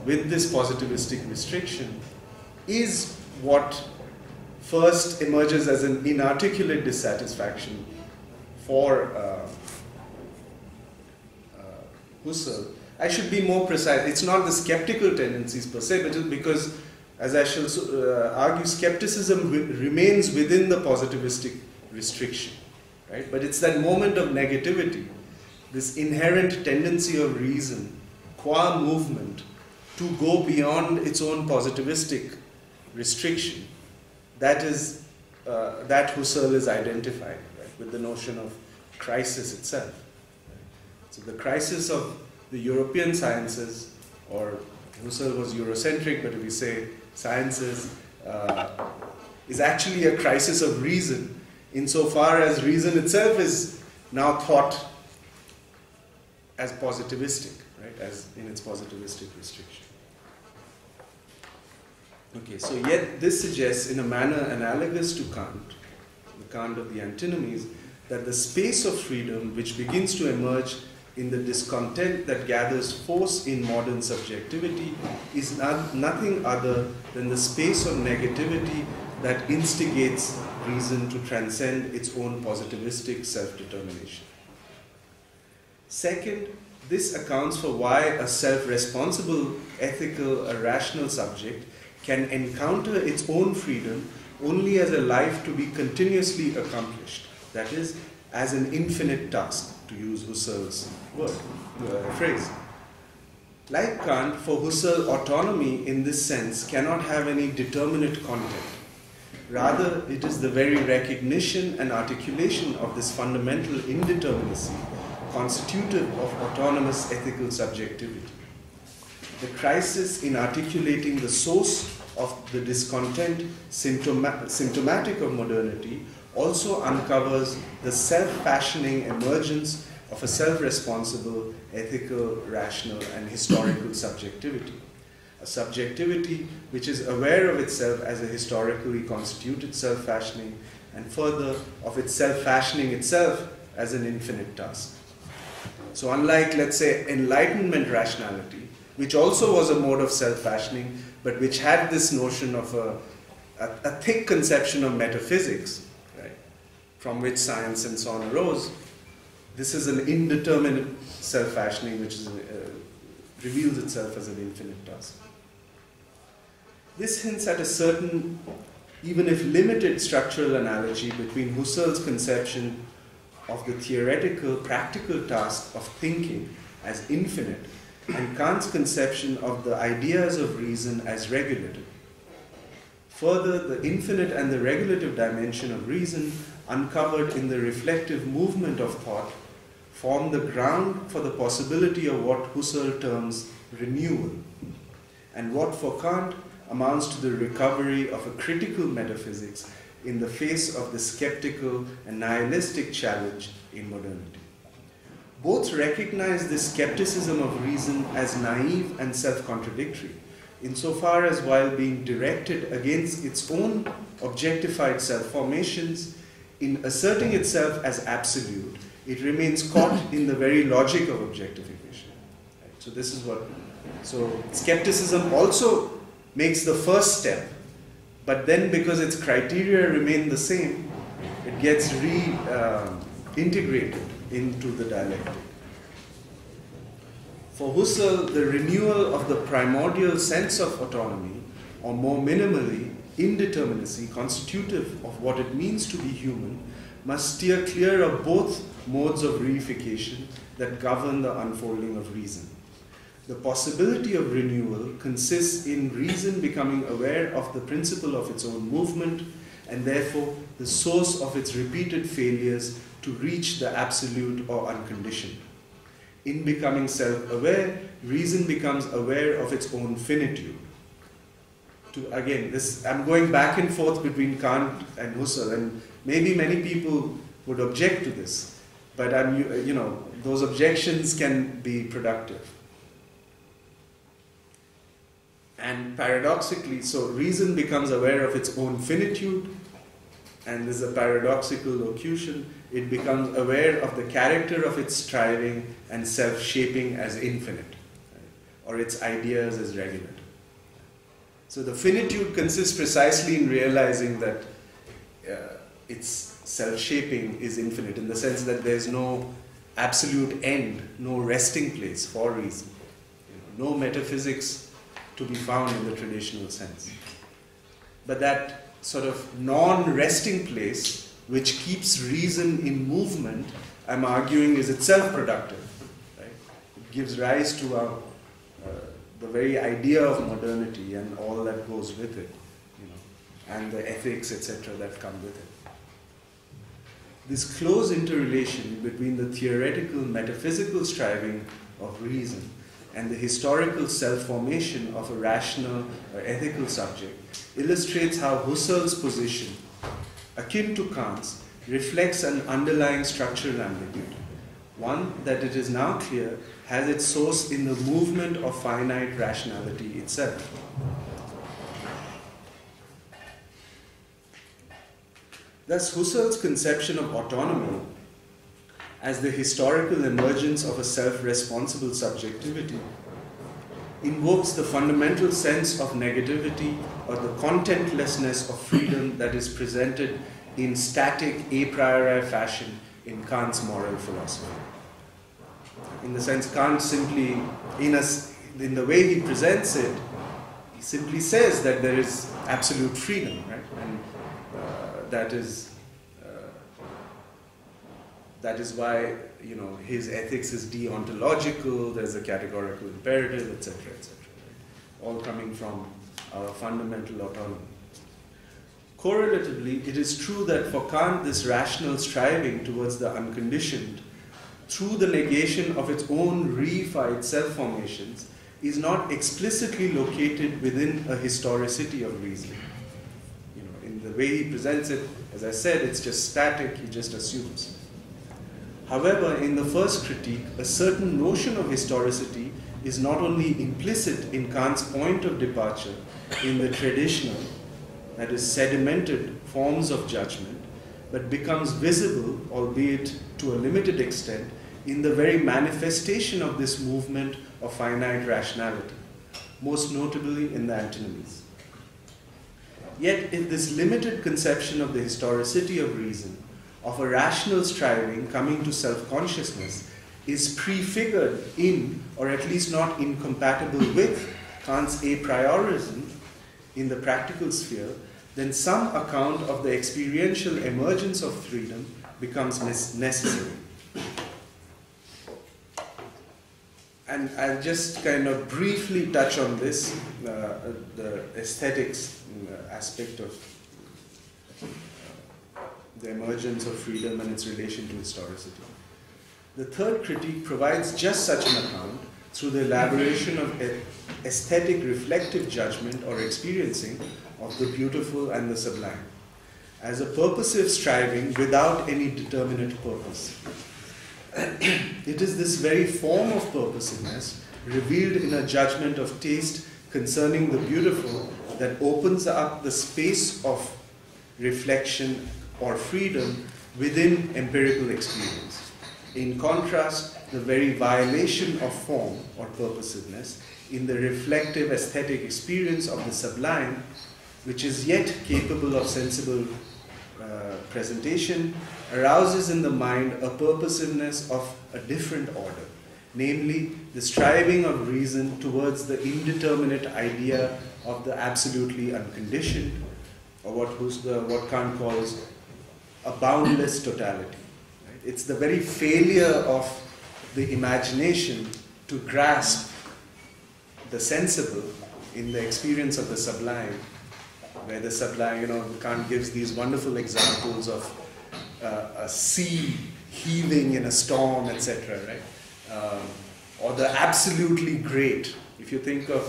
with this positivistic restriction is what first emerges as an inarticulate dissatisfaction for Husserl. I should be more precise. It's not the skeptical tendencies per se, but just because, as I shall argue, skepticism remains within the positivistic restriction, right? But it's that moment of negativity, this inherent tendency of reason, qua movement, to go beyond its own positivistic restriction. That is, that Husserl is identified, right, with the notion of crisis itself. Right? So the crisis of the European sciences, or Husserl was Eurocentric, but if we say sciences, is actually a crisis of reason, insofar as reason itself is now thought as positivistic, right, as in its positivistic restriction. Okay, so yet this suggests in a manner analogous to Kant, the Kant of the antinomies, that the space of freedom which begins to emerge in the discontent that gathers force in modern subjectivity is nothing other than the space of negativity that instigates reason to transcend its own positivistic self-determination. Second, this accounts for why a self-responsible, ethical, or rational subject can encounter its own freedom only as a life to be continuously accomplished, that is, as an infinite task, to use Husserl's phrase. Like Kant, for Husserl, autonomy in this sense cannot have any determinate content. Rather, it is the very recognition and articulation of this fundamental indeterminacy constitutive of autonomous ethical subjectivity. The crisis in articulating the source of the discontent symptomatic of modernity also uncovers the self-fashioning emergence of a self-responsible, ethical, rational, and historical subjectivity. A subjectivity which is aware of itself as a historically constituted self-fashioning, and further of its self-fashioning itself as an infinite task. So unlike, let's say, Enlightenment rationality, which also was a mode of self-fashioning, but which had this notion of a thick conception of metaphysics, right, from which science and so on arose, this is an indeterminate self-fashioning which is, reveals itself as an infinite task. This hints at a certain, even if limited, structural analogy between Husserl's conception of the theoretical, practical task of thinking as infinite and Kant's conception of the ideas of reason as regulative. Further, the infinite and the regulative dimension of reason, uncovered in the reflective movement of thought, form the ground for the possibility of what Husserl terms renewal, and what for Kant amounts to the recovery of a critical metaphysics in the face of the skeptical and nihilistic challenge in modernity. Both recognize this skepticism of reason as naive and self-contradictory, insofar as while being directed against its own objectified self-formations, in asserting itself as absolute, it remains caught in the very logic of objectification. Right? So this is what, so skepticism also makes the first step, but then because its criteria remain the same, it gets reintegrated into the dialectic. For Husserl, the renewal of the primordial sense of autonomy, or more minimally, indeterminacy constitutive of what it means to be human, must steer clear of both modes of reification that govern the unfolding of reason. The possibility of renewal consists in reason becoming aware of the principle of its own movement, and therefore the source of its repeated failures to reach the absolute or unconditioned. In becoming self-aware, reason becomes aware of its own finitude. Again, I'm going back and forth between Kant and Husserl, and maybe many people would object to this, but those objections can be productive. And paradoxically, so reason becomes aware of its own finitude, and there's a paradoxical locution, it becomes aware of the character of its striving and self-shaping as infinite, right? Or its ideas as regulative. So the finitude consists precisely in realizing that its self-shaping is infinite, in the sense that there's no absolute end, no resting place for reason, no metaphysics to be found in the traditional sense. But that sort of non-resting place which keeps reason in movement, I'm arguing, is itself productive. Right? It gives rise to the very idea of modernity and all that goes with it, and the ethics, etc., that come with it. This close interrelation between the theoretical metaphysical striving of reason and the historical self-formation of a rational or ethical subject illustrates how Husserl's position, akin to Kant's, reflects an underlying structural ambiguity. one that it is now clear has its source in the movement of finite rationality itself. Thus, Husserl's conception of autonomy as the historical emergence of a self-responsible subjectivity invokes the fundamental sense of negativity or the contentlessness of freedom that is presented in static a priori fashion in Kant's moral philosophy. In the sense, Kant simply, in the way he presents it, he simply says that there is absolute freedom, right? And that is why, you know, his ethics is deontological. There's a categorical imperative, etc., etc. Right? All coming from our fundamental autonomy. Correlatively, it is true that for Kant, this rational striving towards the unconditioned, through the negation of its own reified self-formations, is not explicitly located within a historicity of reason. You know, in the way he presents it, as I said, it's just static, he just assumes. However, in the first critique, a certain notion of historicity is not only implicit in Kant's point of departure in the traditional, that is sedimented forms of judgment, but becomes visible, albeit to a limited extent, in the very manifestation of this movement of finite rationality, most notably in the antinomies. Yet, if this limited conception of the historicity of reason, of a rational striving coming to self-consciousness, is prefigured in, or at least not incompatible with, Kant's a priorism in the practical sphere, then some account of the experiential emergence of freedom becomes necessary. And I'll just kind of briefly touch on this, the aesthetics aspect of the emergence of freedom and its relation to historicity. The third critique provides just such an account through the elaboration of aesthetic reflective judgment or experiencing of the beautiful and the sublime, as a purposive striving without any determinate purpose. It is this very form of purposiveness, revealed in a judgment of taste concerning the beautiful, that opens up the space of reflection or freedom within empirical experience. In contrast, the very violation of form or purposiveness in the reflective aesthetic experience of the sublime, which is yet capable of sensible presentation, arouses in the mind a purposiveness of a different order, namely the striving of reason towards the indeterminate idea of the absolutely unconditioned, or what Kant calls a boundless totality. Right? It's the very failure of the imagination to grasp the sensible in the experience of the sublime, where the sublime, Kant gives these wonderful examples of a sea heaving in a storm, etc., right? Or the absolutely great, if you think of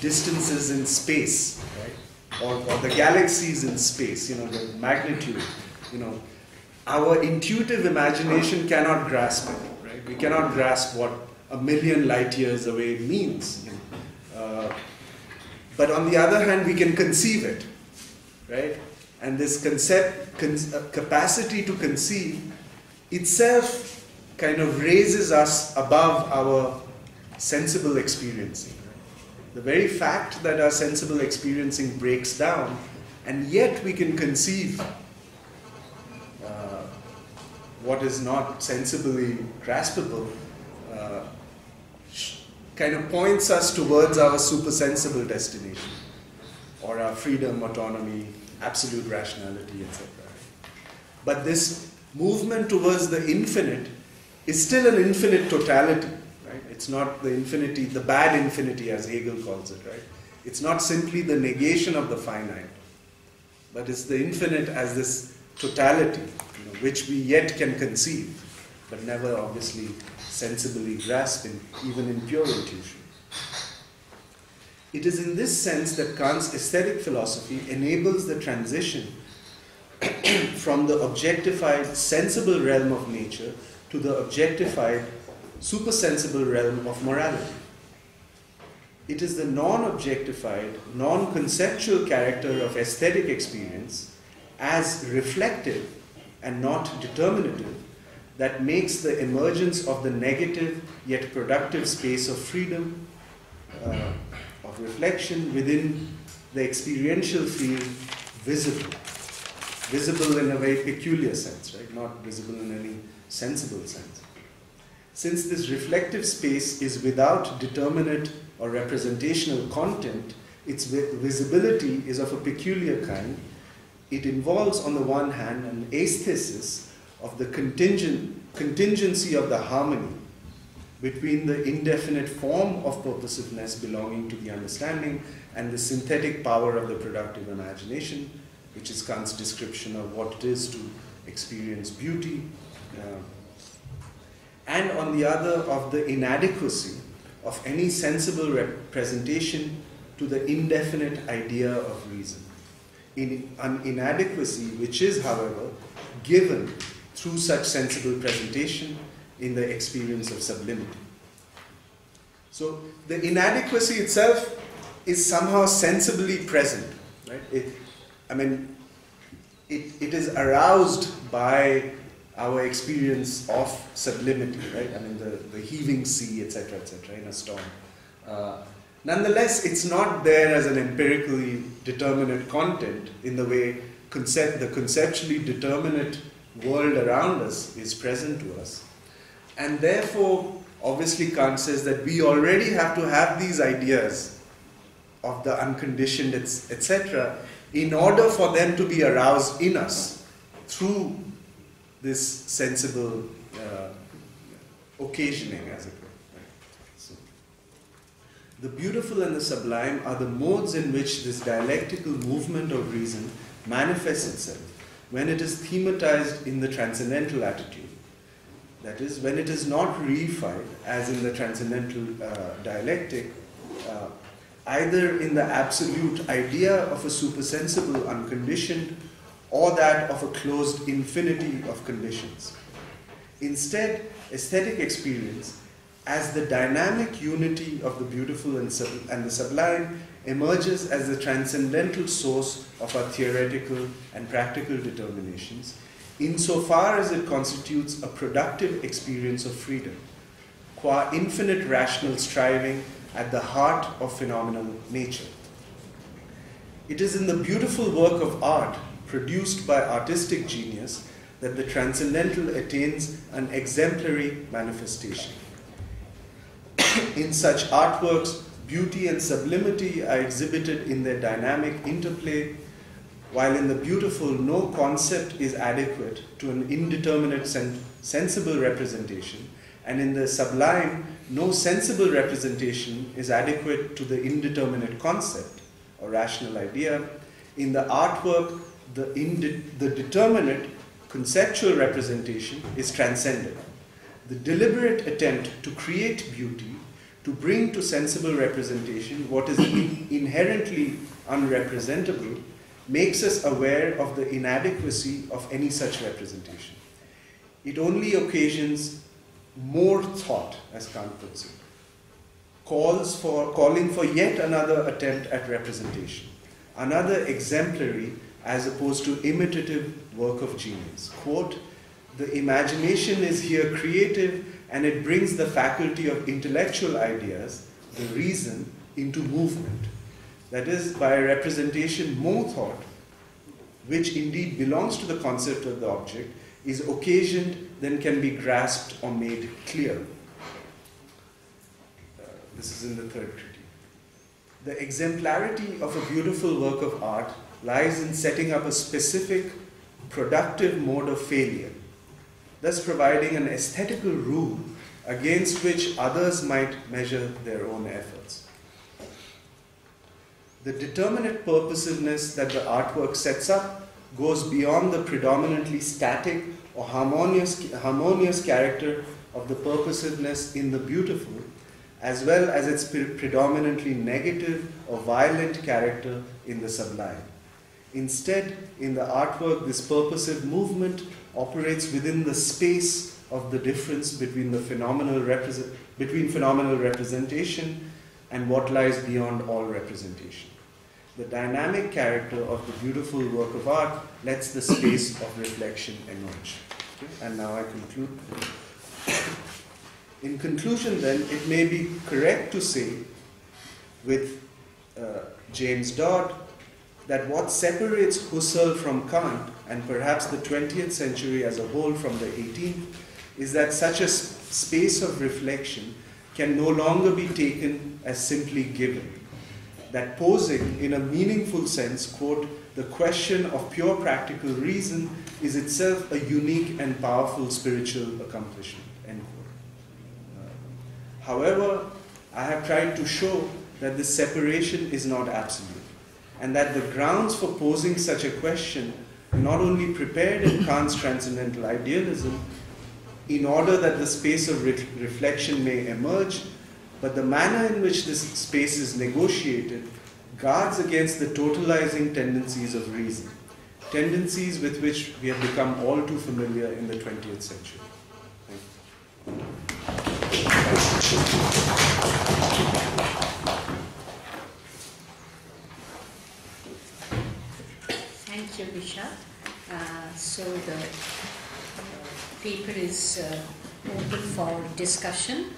distances in space, right? Or the galaxies in space, the magnitude, our intuitive imagination cannot grasp it, right? We cannot grasp what a million light years away means. But on the other hand, we can conceive it, right? And this capacity to conceive itself kind of raises us above our sensible experiencing. The very fact that our sensible experiencing breaks down, and yet we can conceive what is not sensibly graspable, kind of points us towards our supersensible destination, or our freedom, autonomy, absolute rationality, etc. But this movement towards the infinite is still an infinite totality, right? It's not the infinity, the bad infinity as Hegel calls it, right? It's not simply the negation of the finite, but it's the infinite as this totality, which we yet can conceive, but never obviously sensibly grasp, even in pure intuition. It is in this sense that Kant's aesthetic philosophy enables the transition from the objectified sensible realm of nature to the objectified, supersensible realm of morality. It is the non-objectified, non-conceptual character of aesthetic experience as reflective and not determinative that makes the emergence of the negative yet productive space of freedom, of reflection within the experiential field visible. Visible in a very peculiar sense, right? Not visible in any sensible sense. Since this reflective space is without determinate or representational content, its visibility is of a peculiar kind. It involves, on the one hand, an aesthesis of the contingency of the harmony between the indefinite form of purposiveness belonging to the understanding and the synthetic power of the productive imagination, which is Kant's description of what it is to experience beauty, and on the other, of the inadequacy of any sensible representation to the indefinite idea of reason. An inadequacy which is, however, given through such sensible presentation in the experience of sublimity. So the inadequacy itself is somehow sensibly present, right? It is aroused by our experience of sublimity, right? I mean, the heaving sea, etc., in a storm. Nonetheless, it's not there as an empirically determinate content in the way the conceptually determinate world around us is present to us. And therefore, obviously, Kant says that we already have to have these ideas of the unconditioned, etc., in order for them to be aroused in us through this sensible occasioning, as it were. Right? So, the beautiful and the sublime are the modes in which this dialectical movement of reason manifests itself when it is thematized in the transcendental attitude. That is, when it is not reified, as in the transcendental dialectic, either in the absolute idea of a supersensible unconditioned or that of a closed infinity of conditions. Instead, aesthetic experience, as the dynamic unity of the beautiful and the sublime, emerges as the transcendental source of our theoretical and practical determinations, insofar as it constitutes a productive experience of freedom, qua infinite rational striving at the heart of phenomenal nature. It is in the beautiful work of art produced by artistic genius that the transcendental attains an exemplary manifestation. In such artworks, beauty and sublimity are exhibited in their dynamic interplay, while in the beautiful no concept is adequate to an indeterminate sensible representation, and in the sublime no sensible representation is adequate to the indeterminate concept or rational idea. In the artwork, the determinate conceptual representation is transcended. The deliberate attempt to create beauty, to bring to sensible representation what is inherently unrepresentable, makes us aware of the inadequacy of any such representation. It only occasions more thought, as Kant puts it, calling for yet another attempt at representation, another exemplary as opposed to imitative work of genius. Quote, "The imagination is here creative, and it brings the faculty of intellectual ideas, the reason, into movement. That is, by a representation more thought, which indeed belongs to the concept of the object, is occasioned than can be grasped or made clear." This is in the third critique. The exemplarity of a beautiful work of art lies in setting up a specific, productive mode of failure, thus providing an aesthetical rule against which others might measure their own efforts. The determinate purposiveness that the artwork sets up goes beyond the predominantly static or harmonious character of the purposiveness in the beautiful, as well as its predominantly negative or violent character in the sublime. Instead, in the artwork, this purposive movement operates within the space of the difference between the phenomenal representation and what lies beyond all representation. The dynamic character of the beautiful work of art lets the space of reflection emerge. Okay? And now I conclude. In conclusion then, it may be correct to say with James Dodd that what separates Husserl from Kant, and perhaps the 20th century as a whole from the 18th, is that such a space of reflection can no longer be taken as simply given. That posing in a meaningful sense, quote, the question of pure practical reason is itself a unique and powerful spiritual accomplishment, end quote. However, I have tried to show that this separation is not absolute, and that the grounds for posing such a question are not only prepared in Kant's transcendental idealism, in order that the space of reflection may emerge, but the manner in which this space is negotiated guards against the totalizing tendencies of reason, tendencies with which we have become all too familiar in the 20th century. Thank you, Nishad. So the paper is open for discussion.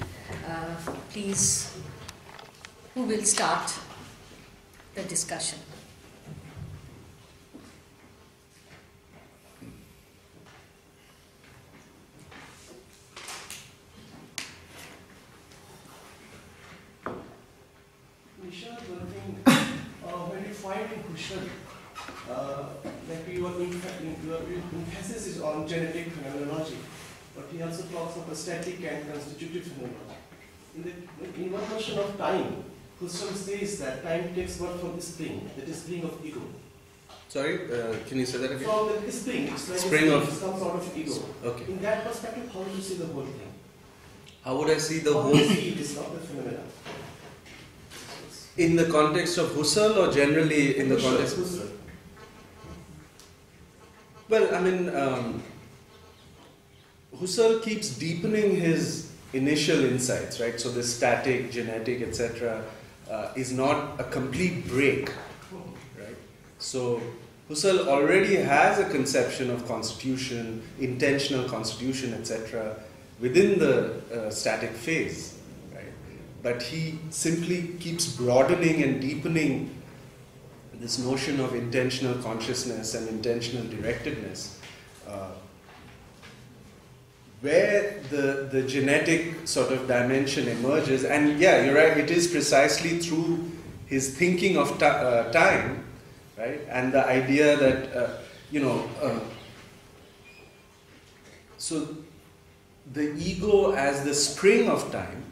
Please, who will start the discussion? Nishad, one thing, when you find in Husserl, like your emphasis is on genetic phenomenology, but he also talks of a static and constitutive phenomenology. In one notion of time, Husserl says that time takes birth from the spring, that is spring of ego. Sorry, can you say that again? From the spring, it's like Spring of some sort of ego. Okay. In that perspective, how do you see the whole thing? How would I see the How whole do you see it is not the phenomenon? in the context of Husserl or generally in the context of Husserl? Well, I mean, Husserl keeps deepening his initial insights, right? So this static, genetic, etc. Is not a complete break, right? So Husserl already has a conception of constitution, intentional constitution, etc. within the static phase, right? But he simply keeps broadening and deepening this notion of intentional consciousness and intentional directedness, where the genetic sort of dimension emerges. And yeah, you're right, it is precisely through his thinking of time, right? And the idea that, so the ego as the spring of time,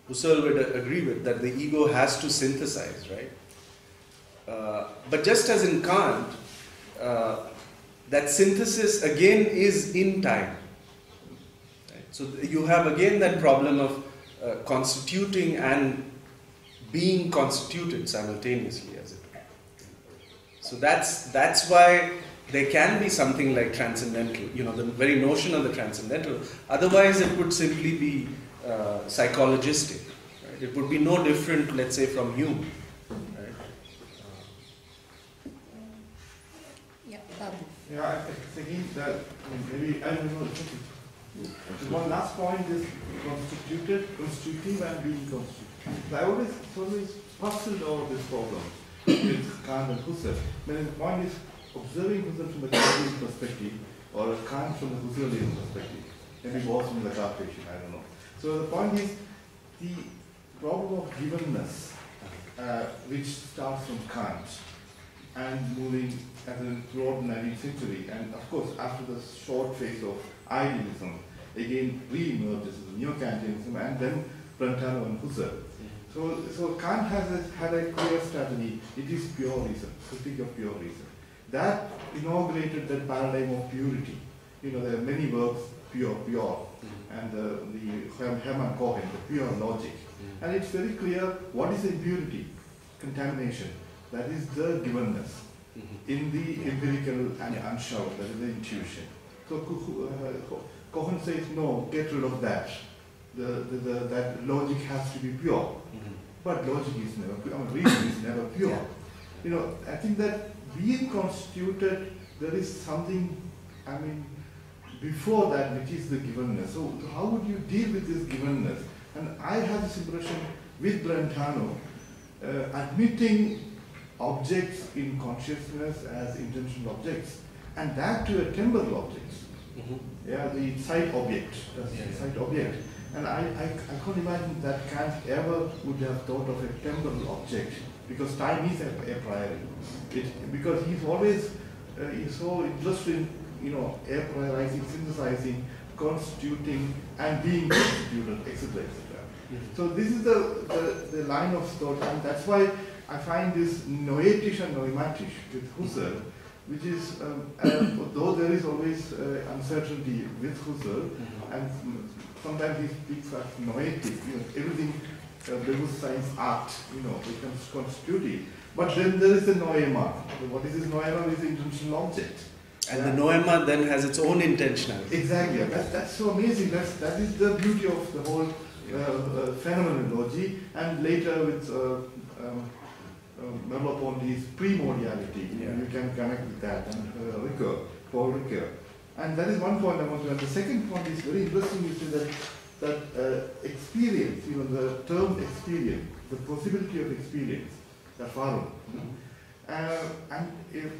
Husserl would agree with, that the ego has to synthesize, right? But just as in Kant, that synthesis again is in time. Right? So you have again that problem of constituting and being constituted simultaneously, as it were. So that's why there can be something like transcendental, the very notion of the transcendental. Otherwise, it would simply be psychologistic. Right? It would be no different, let's say, from Hume. Yeah, I think that maybe I don't know. One last point is constitutive and being constituted. I always puzzled over this problem with Kant and Husserl. When the point is observing Husserl from the Kantian perspective or Kant from the Husserlian perspective, maybe both from the Cartesian, I don't know. So the point is the problem of givenness, which starts from Kant and moving throughout the 19th century, and of course after the short phase of idealism, again re-emerges as neo-Kantianism, and then Brentano and Husserl. So Kant has had a clear strategy. It is pure reason, critique of pure reason. That inaugurated that paradigm of purity. There are many works, pure, and the Hermann Cohen, the pure logic. And it's very clear what is impurity, contamination. That is the givenness. In the empirical and unshowered, that is the intuition. So Cohen says, no, get rid of that. That logic has to be pure. But logic is never pure. I mean, reason is never pure. Yeah. You know, I think that being constituted, there is something, I mean, before that, which is the givenness. So how would you deal with this givenness? And I have this impression with Brentano, admitting objects in consciousness as intentional objects, and that to a temporal object. Yeah, the sight object. That's the sight object. And I can't imagine that Kant ever would have thought of a temporal object, because time is a priori. Because he's always he's so interested in, you know, a priorizing, synthesizing, constituting, and being constituted, etc., etc. So this is the line of thought, and that's why I find this noetisch and noematisch with Husserl, which is, though there is always uncertainty with Husserl, and sometimes he speaks as noetic, you know, everything becomes science art, you know, becomes constitutive. But then there is the noema. What is this noema? Is the intentional object. And the noema then has its own intentionality. Exactly. That's so amazing. That is the beauty of the whole phenomenology, and later with Merleau-Ponty's primordiality, you can connect with that, and Paul Ricoeur. And that is one point I want to add. The second point is very interesting, you see that experience, even the term experience, the possibility of experience, the farum, and it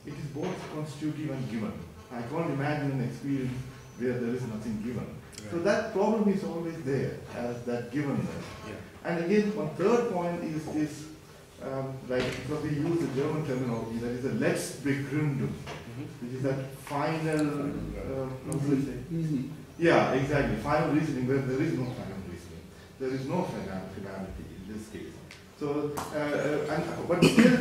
is both constitutive and given. I can't imagine an experience where there is nothing given. Right. So that problem is always there, as that givenness. Yeah. And again, one third point is this, like, because we use the German terminology, that is a Letztbegründung, which is that final, easy. Yeah, exactly, final reasoning, where there is no final reasoning. There is no finality in this case. So, but still,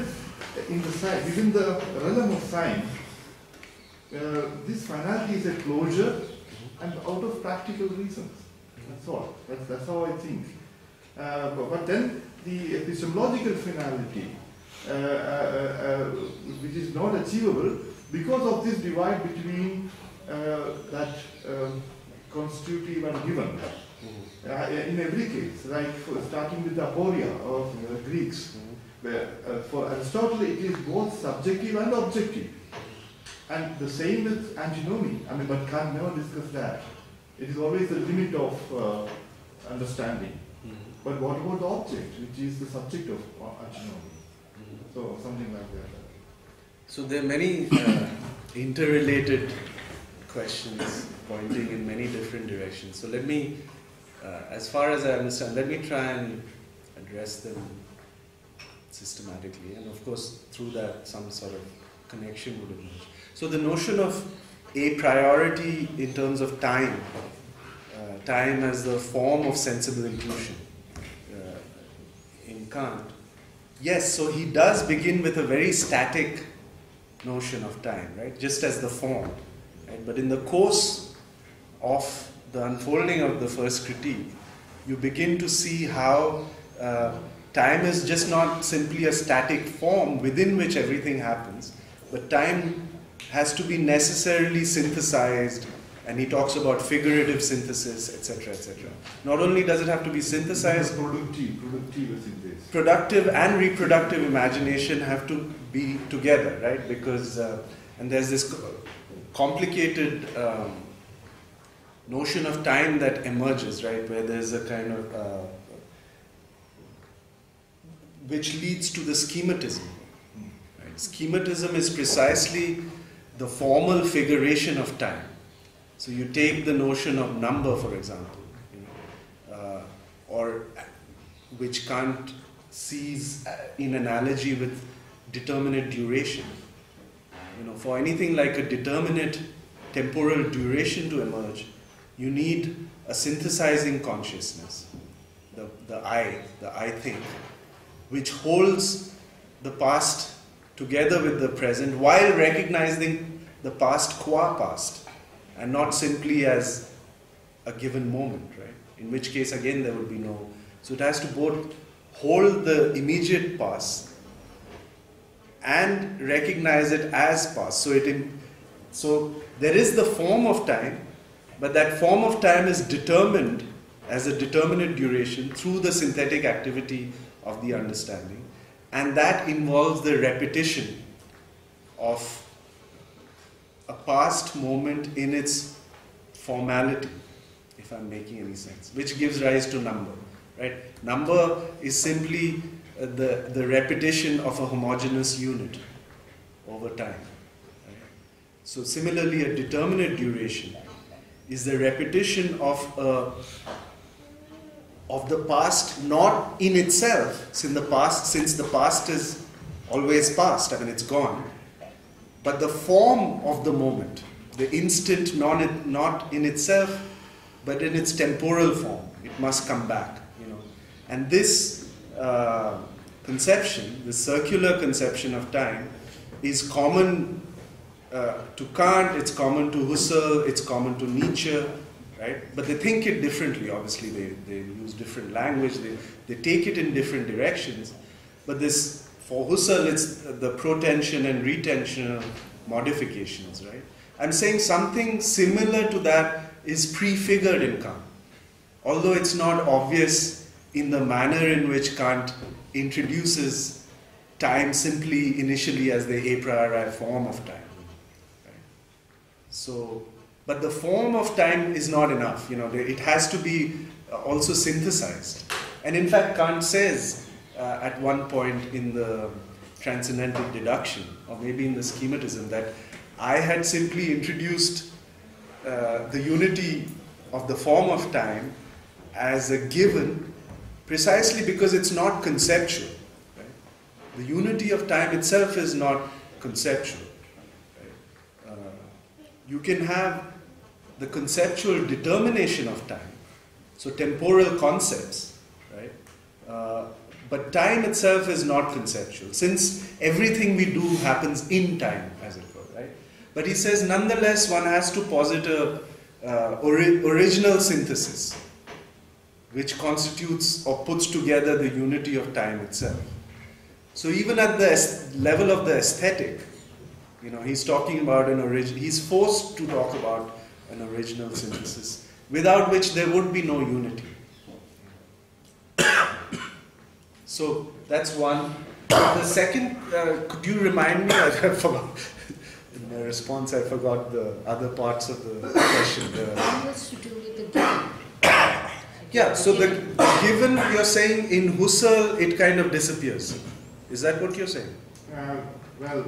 in the science, within the realm of science, this finality is a closure, and out of practical reasons. That's all. That's how I think. But then the epistemological finality, which is not achievable because of this divide between that constitutive and given. In every case, like starting with the aporia of Greeks, where for Aristotle it is both subjective and objective. And the same with antinomy. I mean, but Kant never discussed that. It is always the limit of understanding. But what about the object, which is the subject of antinomy? So something like that. So there are many interrelated questions pointing in many different directions. So let me, as far as I understand, let me try and address them systematically. And of course, through that, some sort of connection would emerge. So the notion of a priority in terms of time, time as the form of sensible inclusion in Kant, yes, so he does begin with a very static notion of time, right? Just as the form. Right? But in the course of the unfolding of the first critique, you begin to see how time is just not simply a static form within which everything happens, but time has to be necessarily synthesized, and he talks about figurative synthesis, etc., etc. Not only does it have to be synthesized, productive and reproductive imagination have to be together, right? Because, and there's this complicated notion of time that emerges, right? Where there's a kind of, which leads to the schematism. Right? Schematism is precisely the formal figuration of time. So you take the notion of number, for example, or which Kant sees in analogy with determinate duration. For anything like a determinate temporal duration to emerge, you need a synthesizing consciousness, the I think, which holds the past together with the present while recognizing the past qua past and not simply as a given moment, right? In which case, again, there would be no. So it has to both hold the immediate past and recognize it as past. So there is the form of time, but that form of time is determined as a determinate duration through the synthetic activity of the understanding, and that involves the repetition of a past moment in its formality, if I'm making any sense, which gives rise to number, right? Number is simply the repetition of a homogeneous unit over time. Right? So similarly, a determinate duration is the repetition of the past, not in itself, since the past is always past, I mean it's gone, but the form of the moment, the instant, not in itself, but in its temporal form. It must come back, you know. And this conception, the circular conception of time, is common to Kant, it's common to Husserl, it's common to Nietzsche, right? But they think it differently, obviously. They use different language, they take it in different directions. But this, for Husserl, it's the protension and retentional modifications, right? I'm saying something similar to that is prefigured in Kant, although it's not obvious in the manner in which Kant introduces time simply initially as the a priori form of time. Right? So, but the form of time is not enough, you know, it has to be also synthesized. And in fact, Kant says at one point in the transcendental deduction, or maybe in the schematism, that I had simply introduced the unity of the form of time as a given precisely because it's not conceptual. Right? The unity of time itself is not conceptual. Right? You can have the conceptual determination of time, so temporal concepts, right? But time itself is not conceptual, since everything we do happens in time, as it were, right? But he says, nonetheless, one has to posit a original synthesis, which constitutes or puts together the unity of time itself. So even at the level of the aesthetic, you know, he's talking about he's forced to talk about an original synthesis, without which there would be no unity. So that's one. The second, could you remind me? I forgot. In my response, I forgot the other parts of the question. One was to do with the given. Yeah, so the given, you're saying in Husserl, it kind of disappears. Is that what you're saying? Well,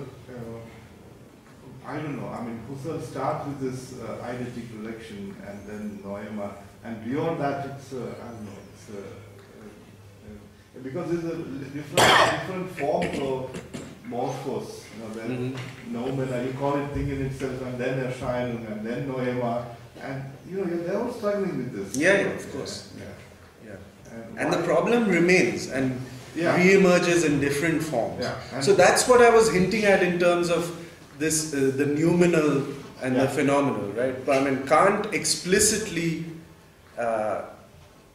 I don't know. I mean, Husserl starts with this eidetic collection and then noema, and beyond that, it's I don't know. It's because there's a different forms of morphos. You know, then noumenal, you call it thing in itself, and then Erscheinung, and then noema, and you know, they're all struggling with this. Yeah, of course. Yeah. And the problem remains and re-emerges in different forms. Yeah. So that's what I was hinting at in terms of this, the noumenal and the phenomenal, right? But I mean, Kant explicitly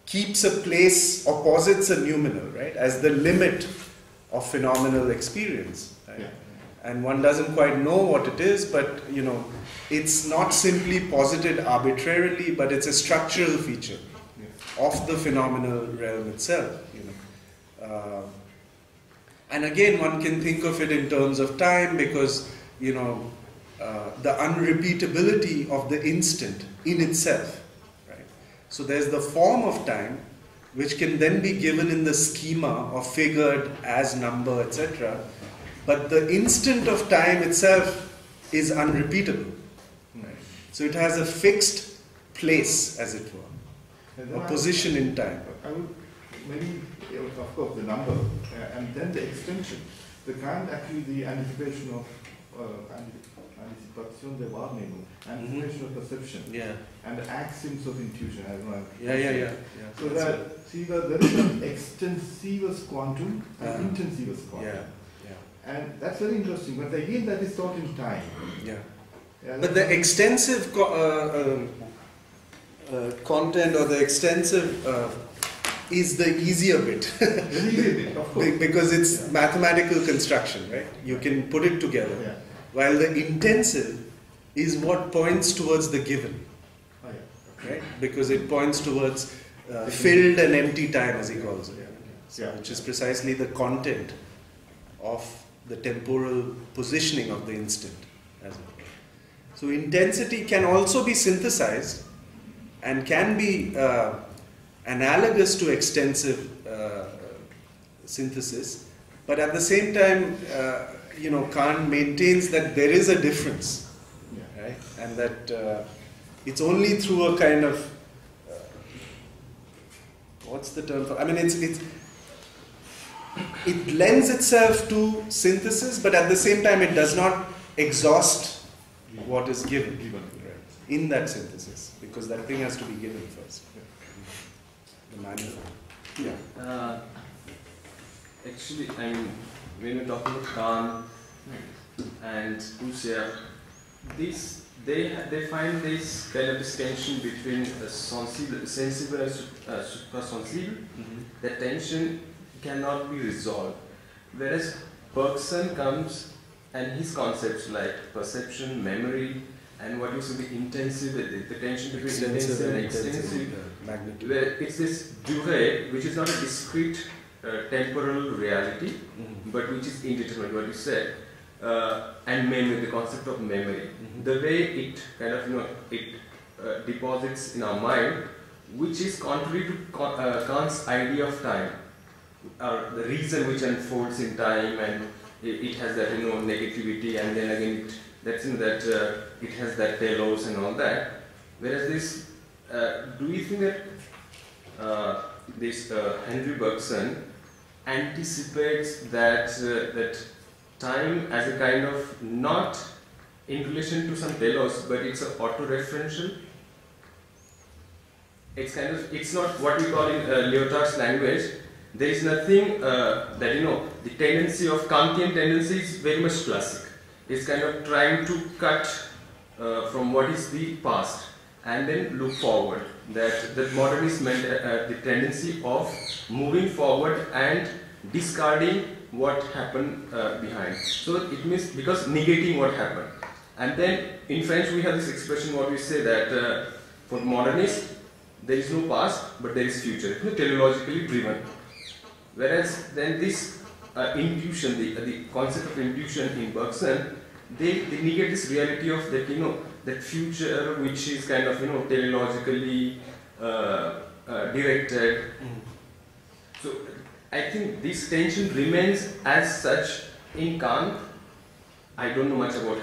keeps a place or posits a noumenal, right, as the limit of phenomenal experience. Right? Yeah. And one doesn't quite know what it is, but you know, it's not simply posited arbitrarily, but it's a structural feature of the phenomenal realm itself. You know, and again, one can think of it in terms of time because you know the unrepeatability of the instant in itself. So there's the form of time, which can then be given in the schema or figured as number, etc. But the instant of time itself is unrepeatable. Right? So it has a fixed place, as it were, a position in time. I would maybe, of course, the number, and then the extension. The Kant actually, the anticipation of Anticipation der Wahrnehmung, anticipation of perception, and the axioms of intuition. I don't know. Yeah. So that see, there is an extensivus quantum and intensivus quantum. Yeah. And that's very interesting. But again, that is taught in time. Yeah. But the extensive content or the extensive is the easier bit. The easier bit, of course. Because it's mathematical construction, right? You can put it together. Yeah. While the intensive is what points towards the given. Oh, yeah. right? Because it points towards filled and empty time, as he calls it. So, which is precisely the content of the temporal positioning of the instant, as it were. So intensity can also be synthesized and can be analogous to extensive synthesis, but at the same time, Kant maintains that there is a difference, right? And that it's only through a kind of what's the term for? I mean, it lends itself to synthesis, but at the same time, it does not exhaust what is given in that synthesis, because that thing has to be given first. The manifold. Yeah. Actually, I mean, when we're talking about Kant and Husserl, they find this kind of distinction between sensible and suprasensible. That tension cannot be resolved. Whereas Bergson comes and his concepts like perception, memory, and what used to be intensive, the tension between intensive and extensive, where it's this durée, which is not a discrete temporal reality, but which is indeterminate, what you said, and memory, the concept of memory, the way it kind of, it deposits in our mind, which is contrary to Kant's idea of time, the reason which unfolds in time, and it has that negativity, and then again it has that telos and all that. Whereas this, do you think that this Henry Bergson anticipates that time as a kind of, not in relation to some telos, but it's an autoreferential? It's kind of, it's not what we call in Lyotard's language. There is nothing that, the tendency of Kantian tendency is very much classic. It's kind of trying to cut from what is the past and then look forward. That modernist meant the tendency of moving forward and discarding what happened behind. So it means, because negating what happened. And then in French we have this expression what we say that for modernists there is no past but there is future, teleologically driven. Whereas then this intuition, the concept of intuition in Bergson, they negate this reality of that, that future which is kind of, teleologically directed. So I think this tension remains as such in Kant. I don't know much about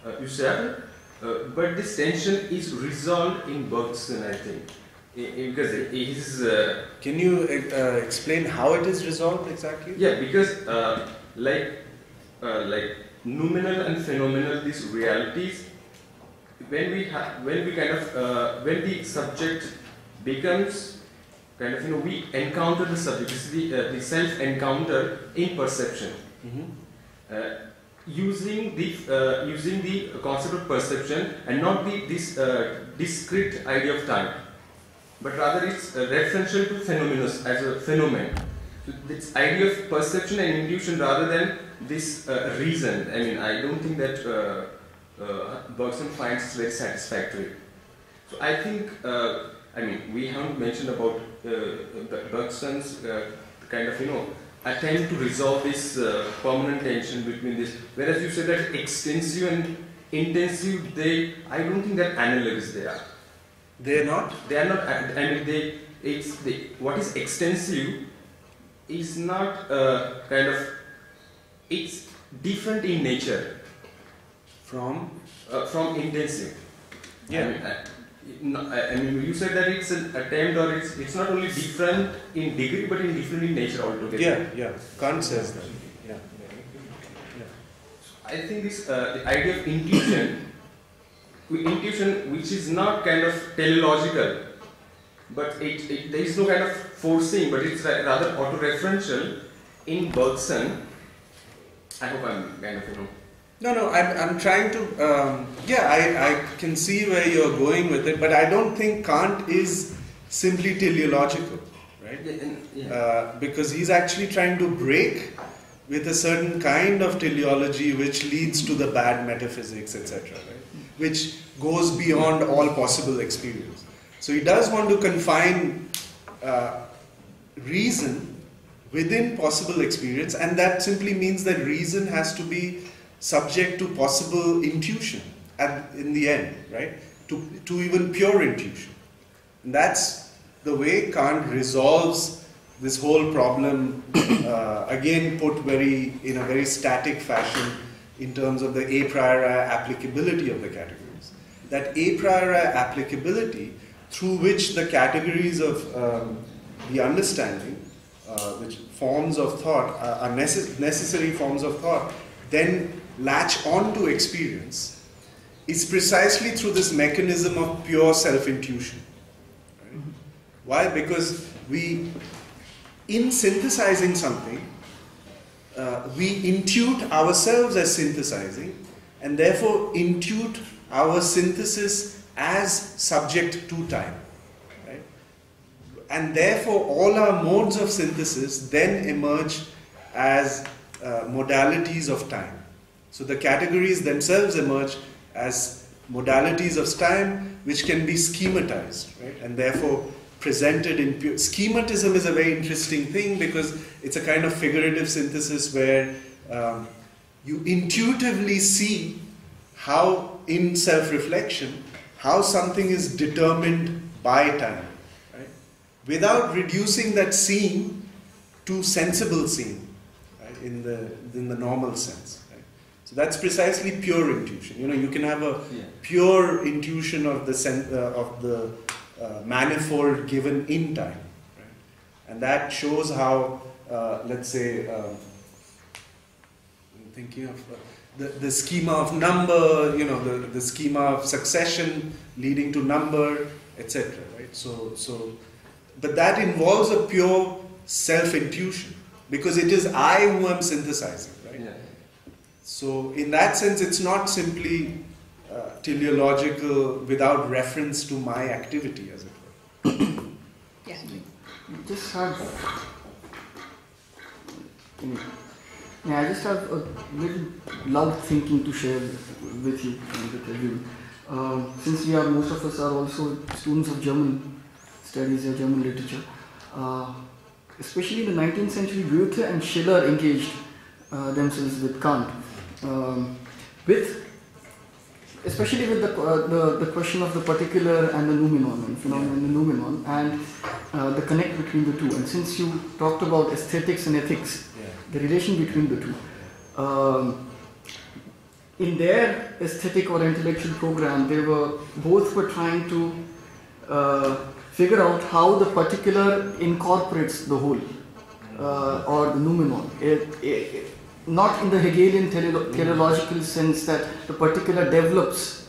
Husserl, but this tension is resolved in Bergson, I think. Because it is. Can you explain how it is resolved exactly? Yeah, because like noumenal and phenomenal, these realities, when the subject becomes kind of, we encounter the subject, this is the self-encounter in perception, using the concept of perception and not this discrete idea of time, but rather it's referential to phenomenos as a phenomenon. So this idea of perception and intuition rather than this reason. I mean, I don't think that Bergson finds very satisfactory. So I think, I mean, we haven't mentioned about Bergson's kind of, attempt to resolve this permanent tension between this. Whereas you said that extensive and intensive, I don't think that analogous they are. They are not? They are not, I mean, what is extensive is not kind of, it's different in nature from intensive. Yeah. I mean, you said that it's an attempt, or it's not only different in degree, but different in nature altogether. Yeah, yeah. Kant says that. Yeah. I think this the idea of intuition, which is not kind of teleological, but there is no kind of forcing, but it's rather autoreferential in Bergson. I hope I'm kind of, No, I'm trying to, I can see where you're going with it, but I don't think Kant is simply teleological, right? Yeah. Because he's actually trying to break with a certain kind of teleology which leads to the bad metaphysics, etc., right? Which goes beyond all possible experience. So he does want to confine reason within possible experience, and that simply means that reason has to be subject to possible intuition in the end, right? To even pure intuition. And that's the way Kant resolves this whole problem, again put in a very static fashion in terms of the a priori applicability of the categories. That a priori applicability through which the categories of the understanding, which forms of thought are necessary forms of thought, then latch on to experience, is precisely through this mechanism of pure self-intuition. Right? Why? Because in synthesizing something, we intuit ourselves as synthesizing, and therefore intuit our synthesis as subject to time. Right? And therefore all our modes of synthesis then emerge as modalities of time. So the categories themselves emerge as modalities of time which can be schematized, right? And therefore presented in pure... Schematism is a very interesting thing because it's a kind of figurative synthesis where you intuitively see how, in self-reflection, how something is determined by time, right? Without reducing that seeing to sensible seeing, right? In the normal sense. Right? So that's precisely pure intuition. You know, you can have a pure intuition of the manifold given in time, right? And that shows how, let's say, I'm thinking of the schema of number, you know, the schema of succession leading to number, etc. Right? So, but that involves a pure self-intuition because it is I who am synthesizing, right? Yeah. So, in that sense, it's not simply teleological without reference to my activity, as it were. Yeah. Just have. Yeah, I just have a little loud thinking to share with you and with everyone. Since most of us are also students of German studies or German literature, especially in the 19th century, Goethe and Schiller engaged themselves with Kant, especially with the question of the particular and the noumenon, and phenomenon and the noumenon, and the connect between the two. And since you talked about aesthetics and ethics, the relation between the two. In their aesthetic or intellectual program, both were trying to figure out how the particular incorporates the whole, or the noumenon. Not in the Hegelian teleological sense that the particular develops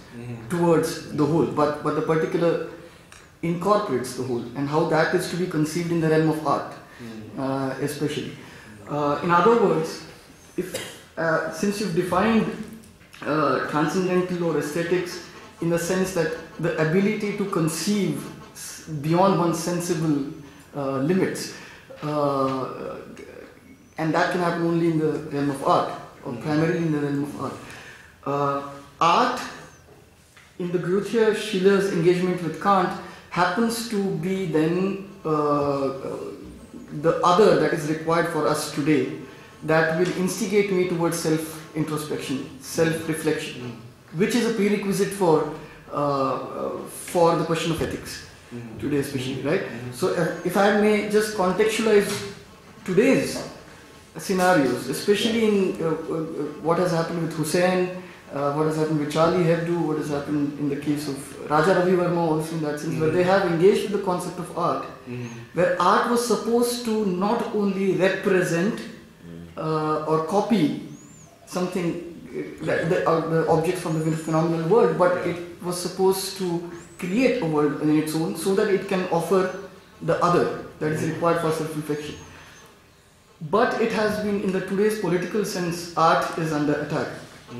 towards the whole, but the particular incorporates the whole, and how that is to be conceived in the realm of art, especially. In other words, since you've defined transcendental or aesthetics in the sense that the ability to conceive beyond one's sensible limits, and that can happen only in the realm of art, or primarily in the realm of art. Art, in the Goethe-Schiller's engagement with Kant, happens to be then the other that is required for us today, that will instigate me towards self-introspection, self-reflection, which is a prerequisite for the question of ethics today, especially, right? So, if I may just contextualize today's scenarios, especially in what has happened with Hussein, what has happened with Charlie Hebdo, what has happened in the case of Raja Ravi Verma also in that sense, where they have engaged with the concept of art, where art was supposed to not only represent or copy something, the objects from the phenomenal world, but it was supposed to create a world in its own so that it can offer the other that is required for self-reflection. But it has been, in the today's political sense, art is under attack,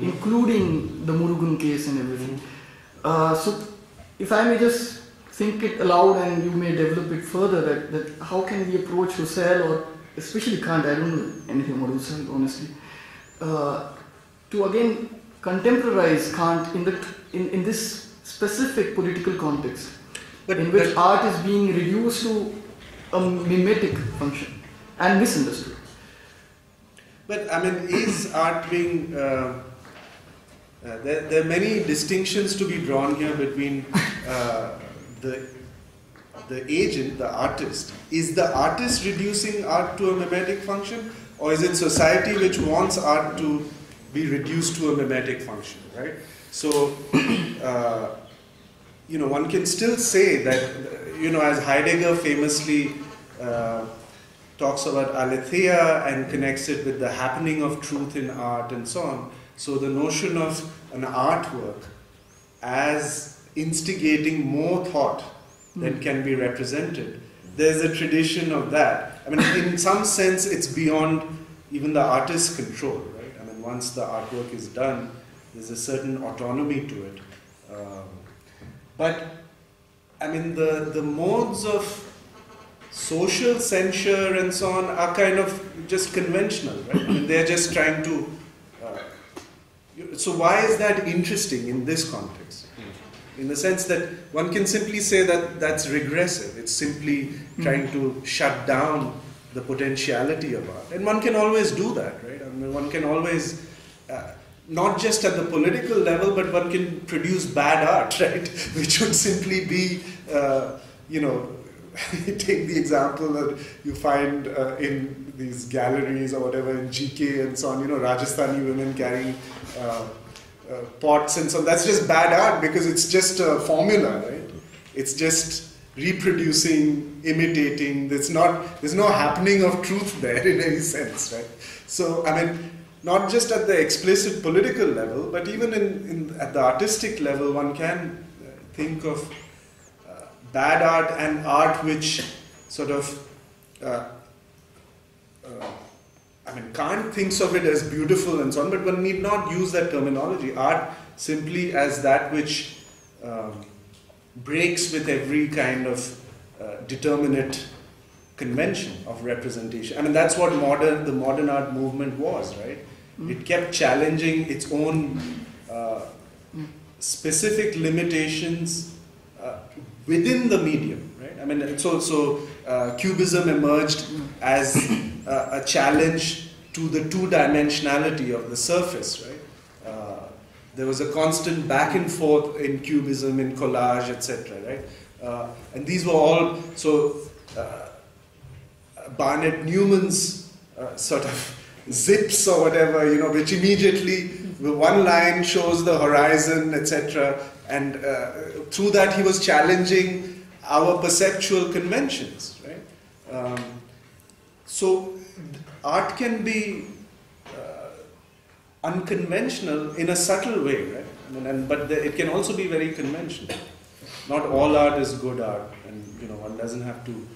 including the Murugan case and everything. So, if I may just think it aloud and you may develop it further, that how can we approach Husserl, or especially Kant, I don't know anything about Husserl, honestly, to again contemporize Kant in this specific political context. in which art is being reduced to a mimetic function and misunderstood. But I mean, is art being... there are many distinctions to be drawn here between the agent, the artist. Is the artist reducing art to a mimetic function, or is it society which wants art to be reduced to a mimetic function, right? So, one can still say that, as Heidegger famously talks about aletheia and connects it with the happening of truth in art and so on. So the notion of an artwork as instigating more thought than can be represented, there's a tradition of that. I mean, in some sense, it's beyond even the artist's control, right? I mean, once the artwork is done, there's a certain autonomy to it. But, I mean, the modes of social censure and so on are kind of just conventional, right? I mean, they're just trying to... so why is that interesting in this context? In the sense that one can simply say that that's regressive. It's simply trying to shut down the potentiality of art. And one can always do that, right? I mean, one can always, not just at the political level, but one can produce bad art, right? Which would simply be, take the example that you find in these galleries or whatever in GK and so on, Rajasthani women carrying pots and so on. That's just bad art because it's just a formula, right? It's just reproducing, imitating. There's no happening of truth there in any sense, right? So, I mean, not just at the explicit political level, but even at the artistic level, one can think of bad art and art which sort of, Kant thinks of it as beautiful and so on, but one need not use that terminology. Art simply as that which breaks with every kind of determinate convention of representation. I mean, that's what the modern art movement was, right? It kept challenging its own specific limitations within the medium, right? I mean, so Cubism emerged as a challenge to the two-dimensionality of the surface, right? There was a constant back and forth in Cubism, in collage, etc., right? And these were all, Barnett Newman's sort of zips or whatever, which immediately, one line shows the horizon, etc., and through that he was challenging our perceptual conventions, right? So art can be unconventional in a subtle way, right? But it can also be very conventional. Not all art is good art, and one doesn't have to.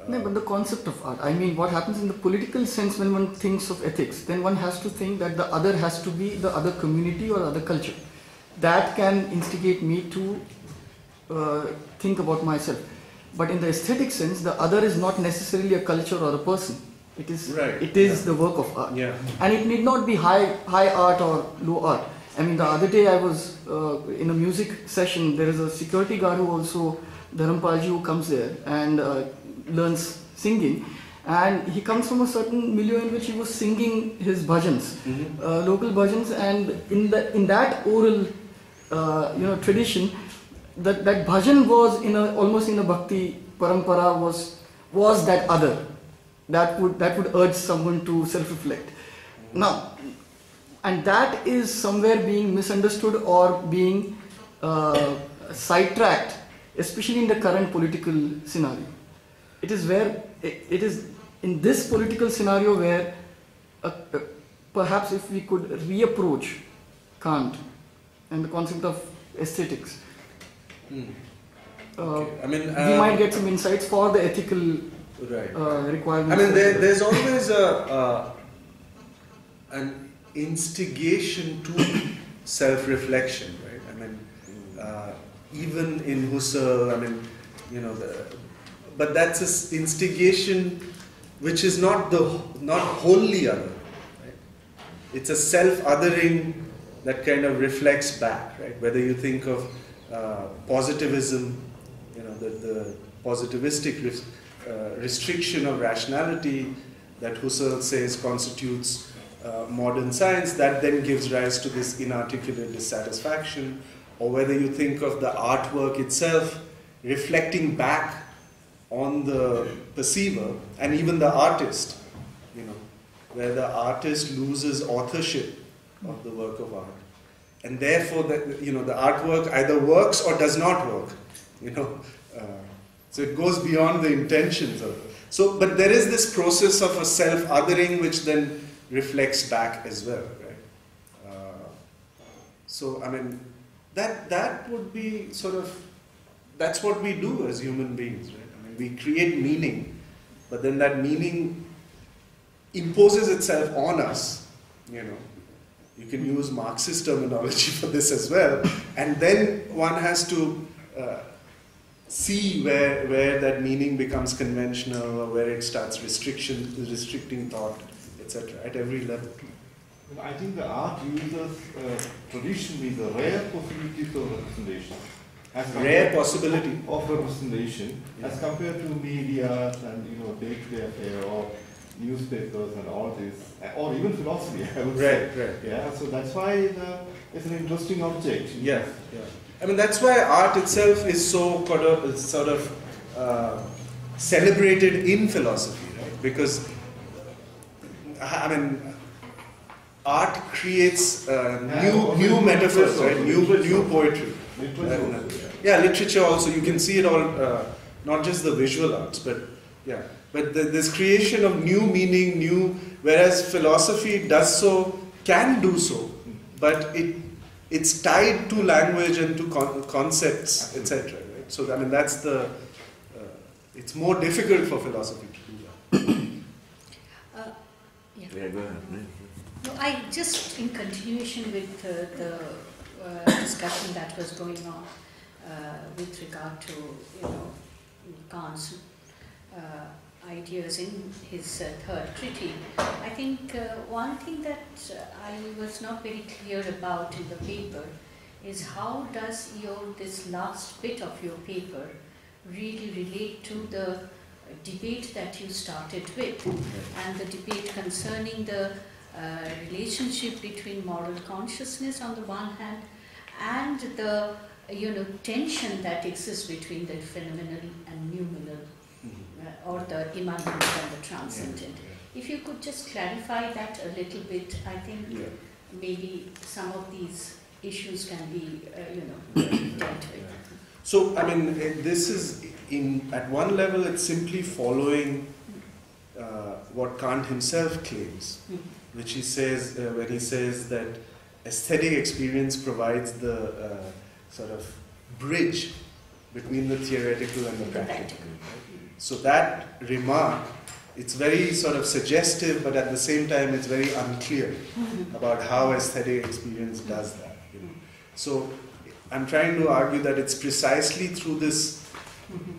No, but the concept of art. I mean, what happens in the political sense when one thinks of ethics, then one has to think that the other has to be the other community or other culture. That can instigate me to think about myself. But in the aesthetic sense, the other is not necessarily a culture or a person. It is the work of art. Yeah. And it need not be high art or low art. I mean, the other day I was in a music session. There is a security guard who also, Dharampalji, who comes there and learns singing. And he comes from a certain milieu in which he was singing his bhajans, local bhajans, and in that oral tradition, that bhajan was almost in a bhakti parampara was that other that would urge someone to self-reflect. Now, and that is somewhere being misunderstood or being sidetracked, especially in the current political scenario. It is in this political scenario where perhaps if we could reapproach Kant and the concept of aesthetics, okay. We might get some insights for the ethical requirements. I mean, there's always an instigation to self-reflection, right? I mean, even in Husserl, but that's an instigation which is not wholly other, right? It's a self-othering that kind of reflects back, right? Whether you think of positivism, the positivistic restriction of rationality that Husserl says constitutes modern science, that then gives rise to this inarticulate dissatisfaction, or whether you think of the artwork itself reflecting back on the perceiver and even the artist, where the artist loses authorship of the work of art, and therefore the artwork either works or does not work, so it goes beyond the intentions of it. So, but there is this process of a self-othering which then reflects back as well, right? So, I mean, that would be sort of, that's what we do as human beings, right? I mean, we create meaning, but then that meaning imposes itself on us, You can use Marxist terminology for this as well, and then one has to see where that meaning becomes conventional, or where it starts restricting thought, etc. at every level. I think the art uses traditionally the rare possibilities of representation. Rare possibility of representation, as compared to media and day-to-day affair, or newspapers and all this, or even philosophy, I would say. Right. Yeah, so that's why it's an interesting object. Yeah. I mean, that's why art itself is so sort of celebrated in philosophy, right? Because, I mean, art creates new metaphors, right? New poetry. Literature also. You can see it all, not just the visual arts, but this creation of new meaning, whereas philosophy can do so, but it's tied to language and to concepts, etc. Right? So, I mean, that's it's more difficult for philosophy to do that. Go ahead. No, I just, in continuation with the discussion that was going on with regard to, Kant's ideas in his third critique, I think one thing that I was not very clear about in the paper is how does this last bit of your paper really relate to the debate that you started with, and the debate concerning the relationship between moral consciousness on the one hand and the tension that exists between the phenomenal and noumenal, or the immanent and the transcendent. If you could just clarify that a little bit, I think maybe some of these issues can be dealt with. So, I mean, this is at one level it's simply following what Kant himself claims, which he says when he says that aesthetic experience provides the sort of bridge between the theoretical and the practical. So that remark, it's very sort of suggestive, but at the same time it's very unclear about how aesthetic experience does that. So I'm trying to argue that it's precisely through this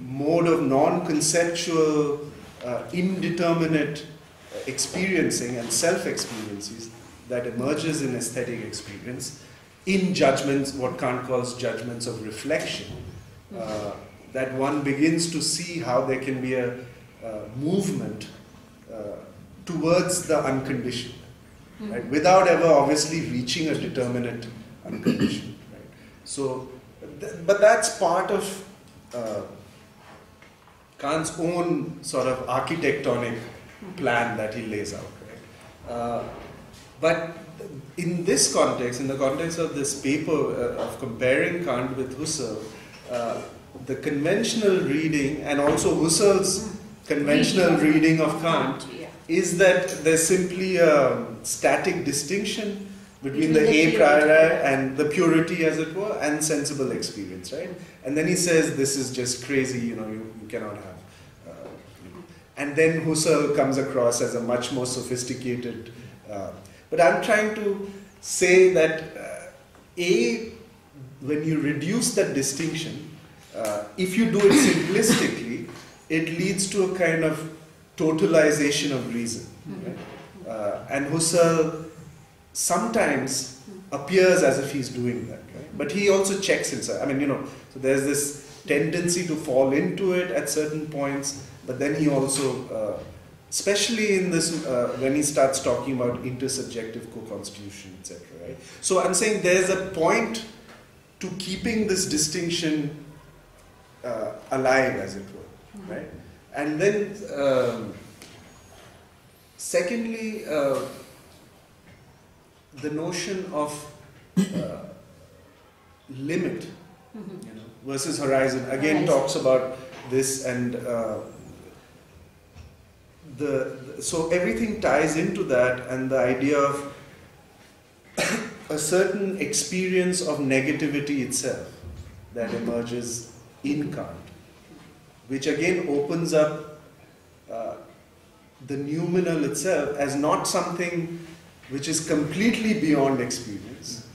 mode of non-conceptual, indeterminate experiencing and self-experiences that emerges in aesthetic experience, in judgments, what Kant calls judgments of reflection, that one begins to see how there can be a movement towards the unconditioned, right? Without ever obviously reaching a determinate unconditioned. Right? So, but that's part of Kant's own sort of architectonic plan that he lays out. Right? But in this context, in the context of this paper of comparing Kant with Husserl, the conventional reading and also Husserl's conventional reading of Kant is that there's simply a static distinction between the a priori and the purity, as it were, and sensible experience, right? And then he says this is just crazy, you cannot have. And then Husserl comes across as a much more sophisticated. But I'm trying to say that when you reduce that distinction, if you do it simplistically, it leads to a kind of totalization of reason. Right? And Husserl sometimes appears as if he's doing that, right? But he also checks himself. I mean, so there's this tendency to fall into it at certain points, but then he also, especially in this, when he starts talking about intersubjective co-constitution, etc. Right? So I'm saying there's a point to keeping this distinction alive, as it were, right? And then, secondly, the notion of limit, versus horizon, again talks about this, and so everything ties into that, and the idea of a certain experience of negativity itself that emerges in Kant, which again opens up the noumenal itself as not something which is completely beyond experience,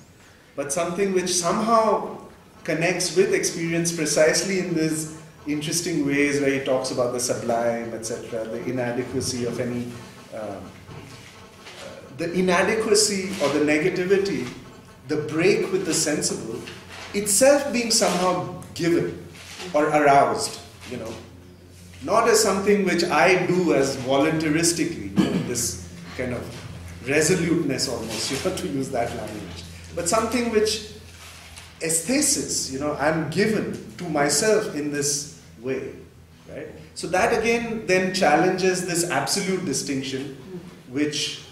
but something which somehow connects with experience precisely in these interesting ways where he talks about the sublime, etc., the inadequacy of any, the inadequacy or the negativity, the break with the sensible, itself being somehow given or aroused, not as something which I do as voluntaristically, this kind of resoluteness almost, to use that language, but something which aesthesis, I'm given to myself in this way, right? So that again then challenges this absolute distinction, which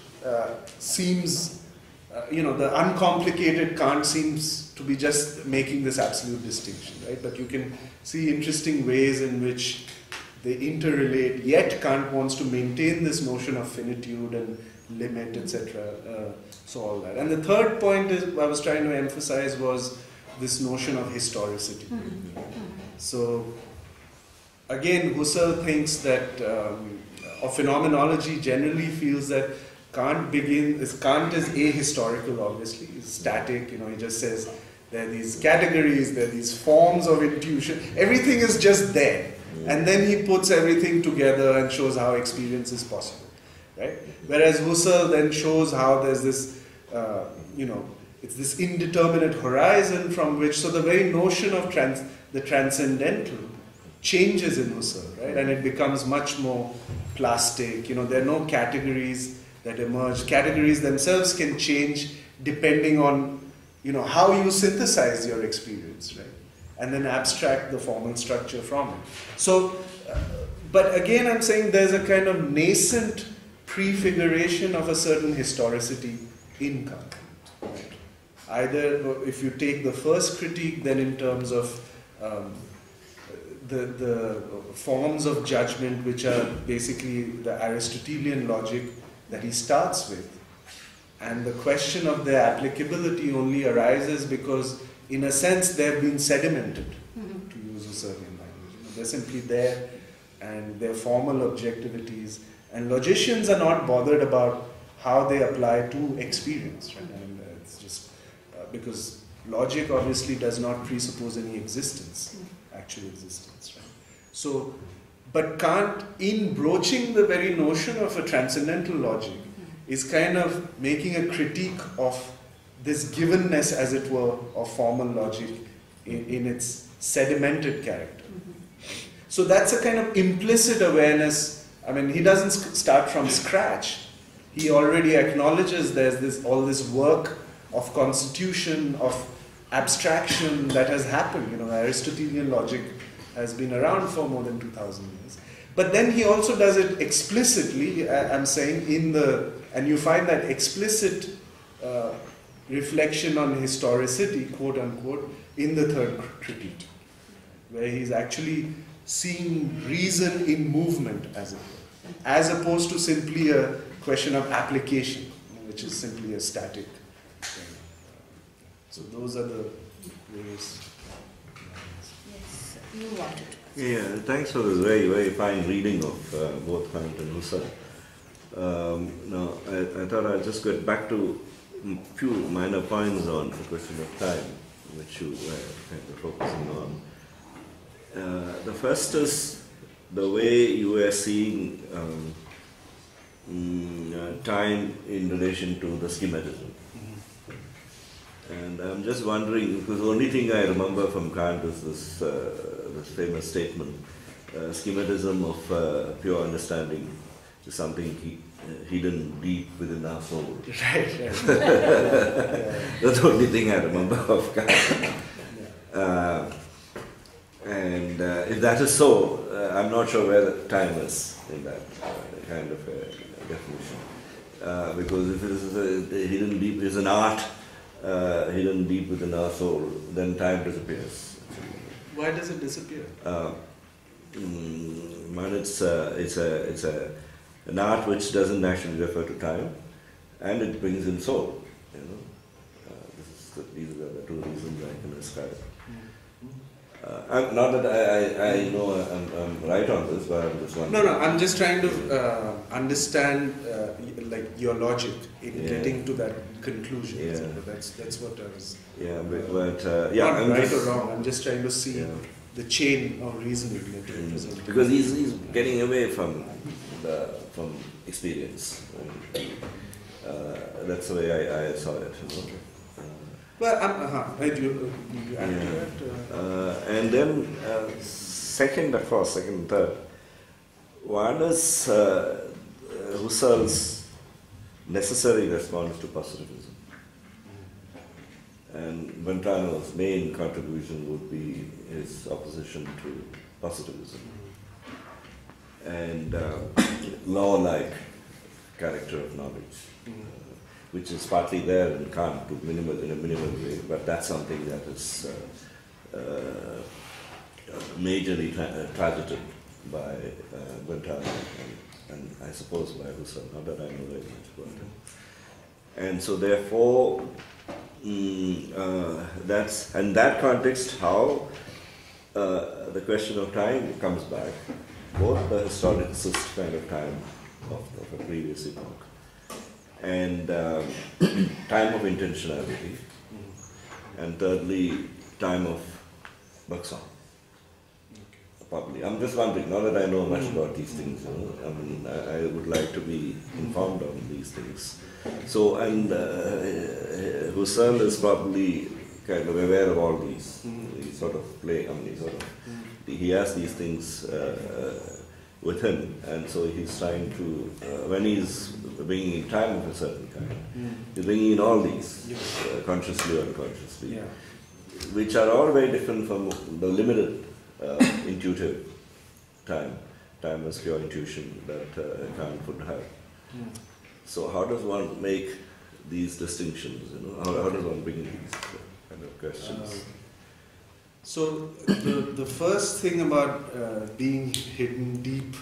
seems, the uncomplicated Kant seems to be just making this absolute distinction, right? But you can see interesting ways in which they interrelate, yet Kant wants to maintain this notion of finitude and limit, etc. So all that. And the third point is I was trying to emphasize was this notion of historicity. So again, Husserl thinks that, or phenomenology generally feels that Kant is ahistorical, obviously. It's static, he just says there are these categories, there are these forms of intuition, everything is just there. And then he puts everything together and shows how experience is possible, right? Whereas Husserl then shows how there's this, it's this indeterminate horizon from which, so the very notion of the transcendental changes in Husserl, right? And it becomes much more plastic. There are no categories that emerge. Categories themselves can change depending on, how you synthesize your experience, right? And then abstract the formal structure from it. So, but again, I'm saying there's a kind of nascent prefiguration of a certain historicity in Kant. Right? Either if you take the first critique, then in terms of the forms of judgment, which are basically the Aristotelian logic that he starts with, and the question of their applicability only arises because, in a sense, they've been sedimented, to use a certain language. They're simply there, and they're formal objectivities. And logicians are not bothered about how they apply to experience, right? And it's just because logic obviously does not presuppose any existence, actual existence, right? So, but Kant, in broaching the very notion of a transcendental logic, is kind of making a critique of this givenness, as it were, of formal logic in its sedimented character. So that's a kind of implicit awareness. I mean, he doesn't start from scratch. He already acknowledges there's all this work of constitution, of abstraction that has happened. Aristotelian logic has been around for more than 2,000 years. But then he also does it explicitly, I'm saying, and you find that explicit reflection on historicity, quote unquote, in the third critique, where he's actually seeing reason in movement, as it were, as opposed to simply a question of application, which is simply a static thing. So those are the ways. Yes, you wanted. Yeah, thanks for this very, very fine reading of both Kant and Husserl. Now, I thought I'd just get back to a few minor points on the question of time, which you were kind of focusing on. The first is the way you were seeing time in relation to the schematism. And I'm just wondering, because the only thing I remember from Kant is this this famous statement, schematism of pure understanding is something hidden deep within our soul. Right. That's the only thing I remember of Kant. And if that is so, I'm not sure where the time is in that kind of definition. Because if it is hidden deep, is an art hidden deep within our soul, then time disappears. Why does it disappear? It's an art which doesn't actually refer to time, and it brings in soul. These are the two reasons I can describe it. Not that I know I'm right on this, but I'm just wondering. No, I'm just trying to understand like your logic in getting to that conclusion. Yeah. So that's what I was. Yeah, Not I'm right just, or wrong. I'm just trying to see the chain of reasoning that you represent. because he's getting away from experience. That's the way I saw it. Well, do you add to that? And then second, third. One is Husserl's necessary response to positivism. And Brentano's main contribution would be his opposition to positivism. And law-like character of knowledge. Which is partly there in Kant in a minimal way, but that's something that is majorly targeted by Brentano and I suppose by Husserl, not that I know very much about him. And so therefore, that's in that context how the question of time comes back, both the historicist kind of time of a previous epoch, and time of intentionality, and thirdly, time of Bergson. Probably. I'm just wondering, now that I know much about these things, I mean, I would like to be informed on these things. So, and Husserl is probably kind of aware of all these. He sort of he has these things with him, and so he's trying to, when he's bringing in time of a certain kind, he's bringing in all these, consciously or unconsciously, which are all very different from the limited intuitive time as pure intuition that Kant would have. So how does one make these distinctions? How does one bring these kind of questions? So the first thing about being hidden deep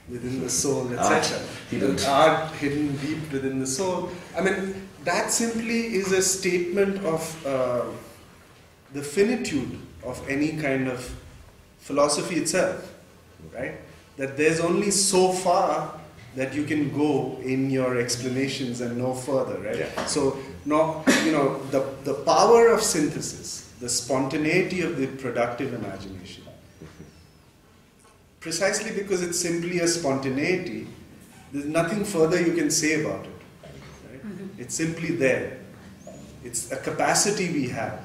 within the soul, etc. The art hidden deep within the soul. I mean, that simply is a statement of the finitude of any kind of philosophy itself, right? That there's only so far that you can go in your explanations and no further, right? Yeah. So, the power of synthesis, the spontaneity of the productive imagination, precisely because it's simply a spontaneity, there's nothing further you can say about it, right? It's simply there. It's a capacity we have,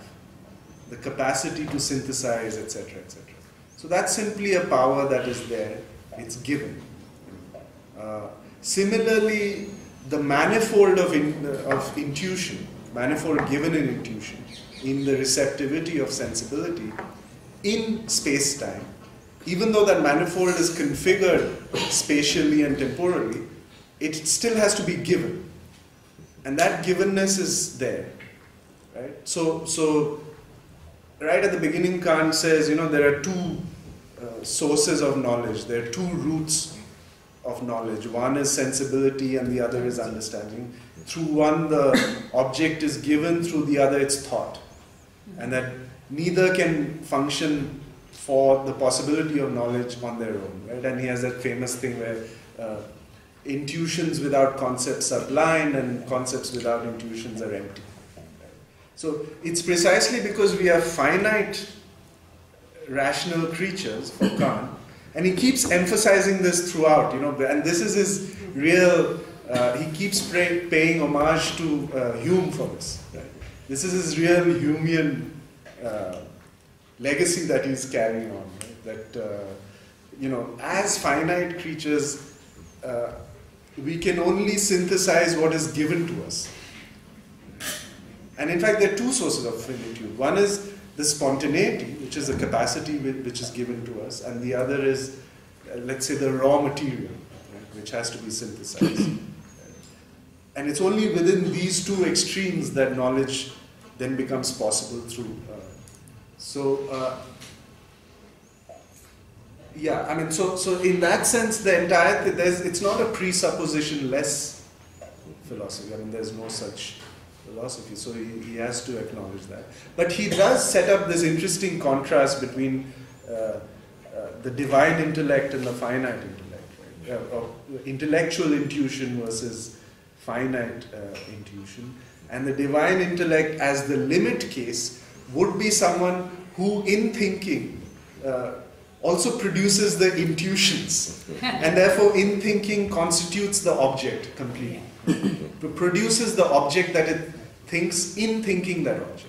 the capacity to synthesize, etc., etc. So that's simply a power that is there, it's given. Similarly, the manifold of intuition, manifold given in intuition, in the receptivity of sensibility, in space-time, even though that manifold is configured spatially and temporally, it still has to be given. And that givenness is there. Right? So right at the beginning, Kant says, there are two sources of knowledge. There are two roots of knowledge. One is sensibility and the other is understanding. Through one, the object is given, through the other, it's thought. And that neither can function for the possibility of knowledge on their own. Right? And he has that famous thing where intuitions without concepts are blind and concepts without intuitions are empty. So it's precisely because we are finite rational creatures for Kant, and he keeps emphasizing this throughout, and this is his real, he keeps paying homage to Hume for this. Right? This is his real Humean legacy that he's carrying on. Right? that as finite creatures, we can only synthesize what is given to us. And in fact, there are two sources of finitude. One is the spontaneity, which is a capacity which is given to us, and the other is, let's say, the raw material, right, which has to be synthesized. And it's only within these two extremes that knowledge then becomes possible through. So in that sense, the entire it's not a presupposition-less philosophy. I mean, there's no such philosophy, so he has to acknowledge that. But he does set up this interesting contrast between the divine intellect and the finite intellect, right? Of intellectual intuition versus finite intuition. And the divine intellect as the limit case would be someone who, in thinking, also produces the intuitions, and therefore in thinking constitutes the object completely. It produces the object that it thinks in thinking that object.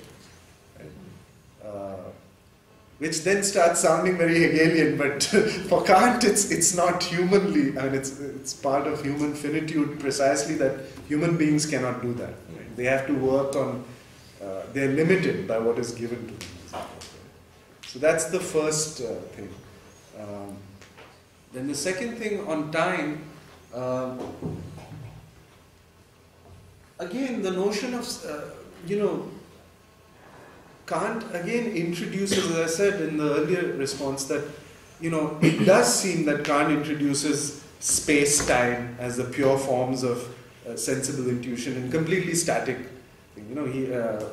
Which then starts sounding very Hegelian, but for Kant it's not humanly, I mean it's part of human finitude precisely that human beings cannot do that. Right? They have to work on, they're limited by what is given to them. So that's the first thing. Then the second thing on time, again the notion of, Kant again introduces, as I said in the earlier response, that it does seem that Kant introduces space-time as the pure forms of sensible intuition in completely static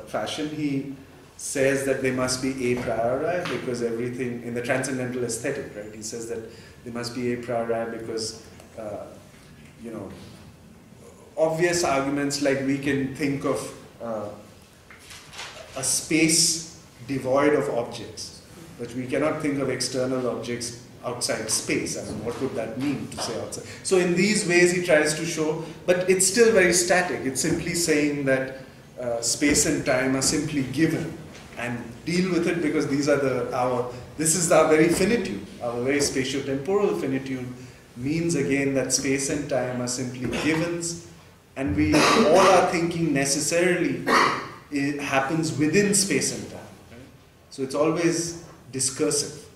fashion. He says that they must be a priori because everything in the transcendental aesthetic, right? He says that they must be a priori because obvious arguments like we can think of a space devoid of objects, but we cannot think of external objects outside space. I mean, what would that mean to say outside? So in these ways he tries to show, but it's still very static. It's simply saying that space and time are simply given and deal with it because these are this is our very finitude, our very spatio-temporal finitude means again that space and time are simply givens, and all our thinking necessarily it happens within space and time. Right? So it's always discursive,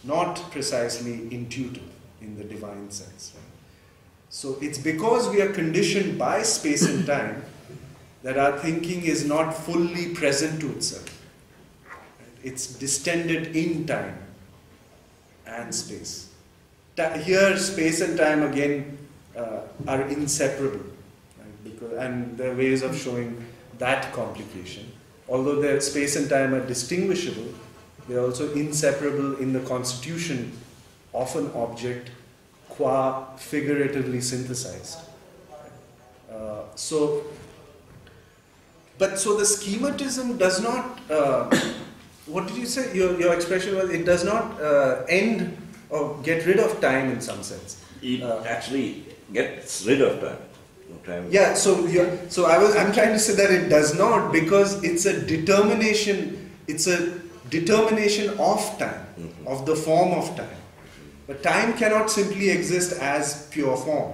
not precisely intuitive in the divine sense. Right? So it's because we are conditioned by space and time that our thinking is not fully present to itself. Right? It's distended in time and space. Here, space and time again are inseparable, right? And there are ways of showing that complication. Although their space and time are distinguishable, they are also inseparable in the constitution of an object qua figuratively synthesized. So the schematism does not, what did you say? Your expression was, it does not end or get rid of time in some sense. It actually gets rid of time. Yeah, I'm trying to say that it does not, because it's a determination of time, of the form of time. But time cannot simply exist as pure form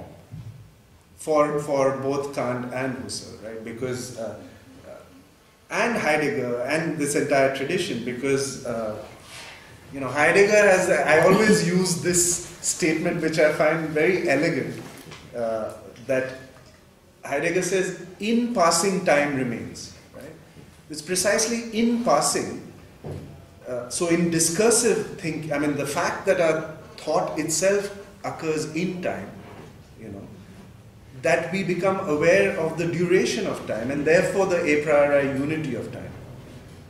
for both Kant and Husserl, right? Because and Heidegger and this entire tradition, because Heidegger has, I always use this statement which I find very elegant, that Heidegger says, in passing time remains. Right? It's precisely in passing. So in discursive thinking, I mean the fact that our thought itself occurs in time, that we become aware of the duration of time and therefore the a priori unity of time.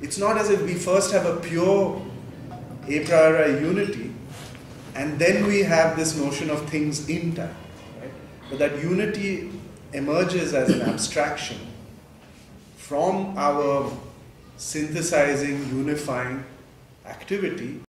It's not as if we first have a pure a priori unity and then we have this notion of things in time. Right? But that unity emerges as an abstraction from our synthesizing, unifying activity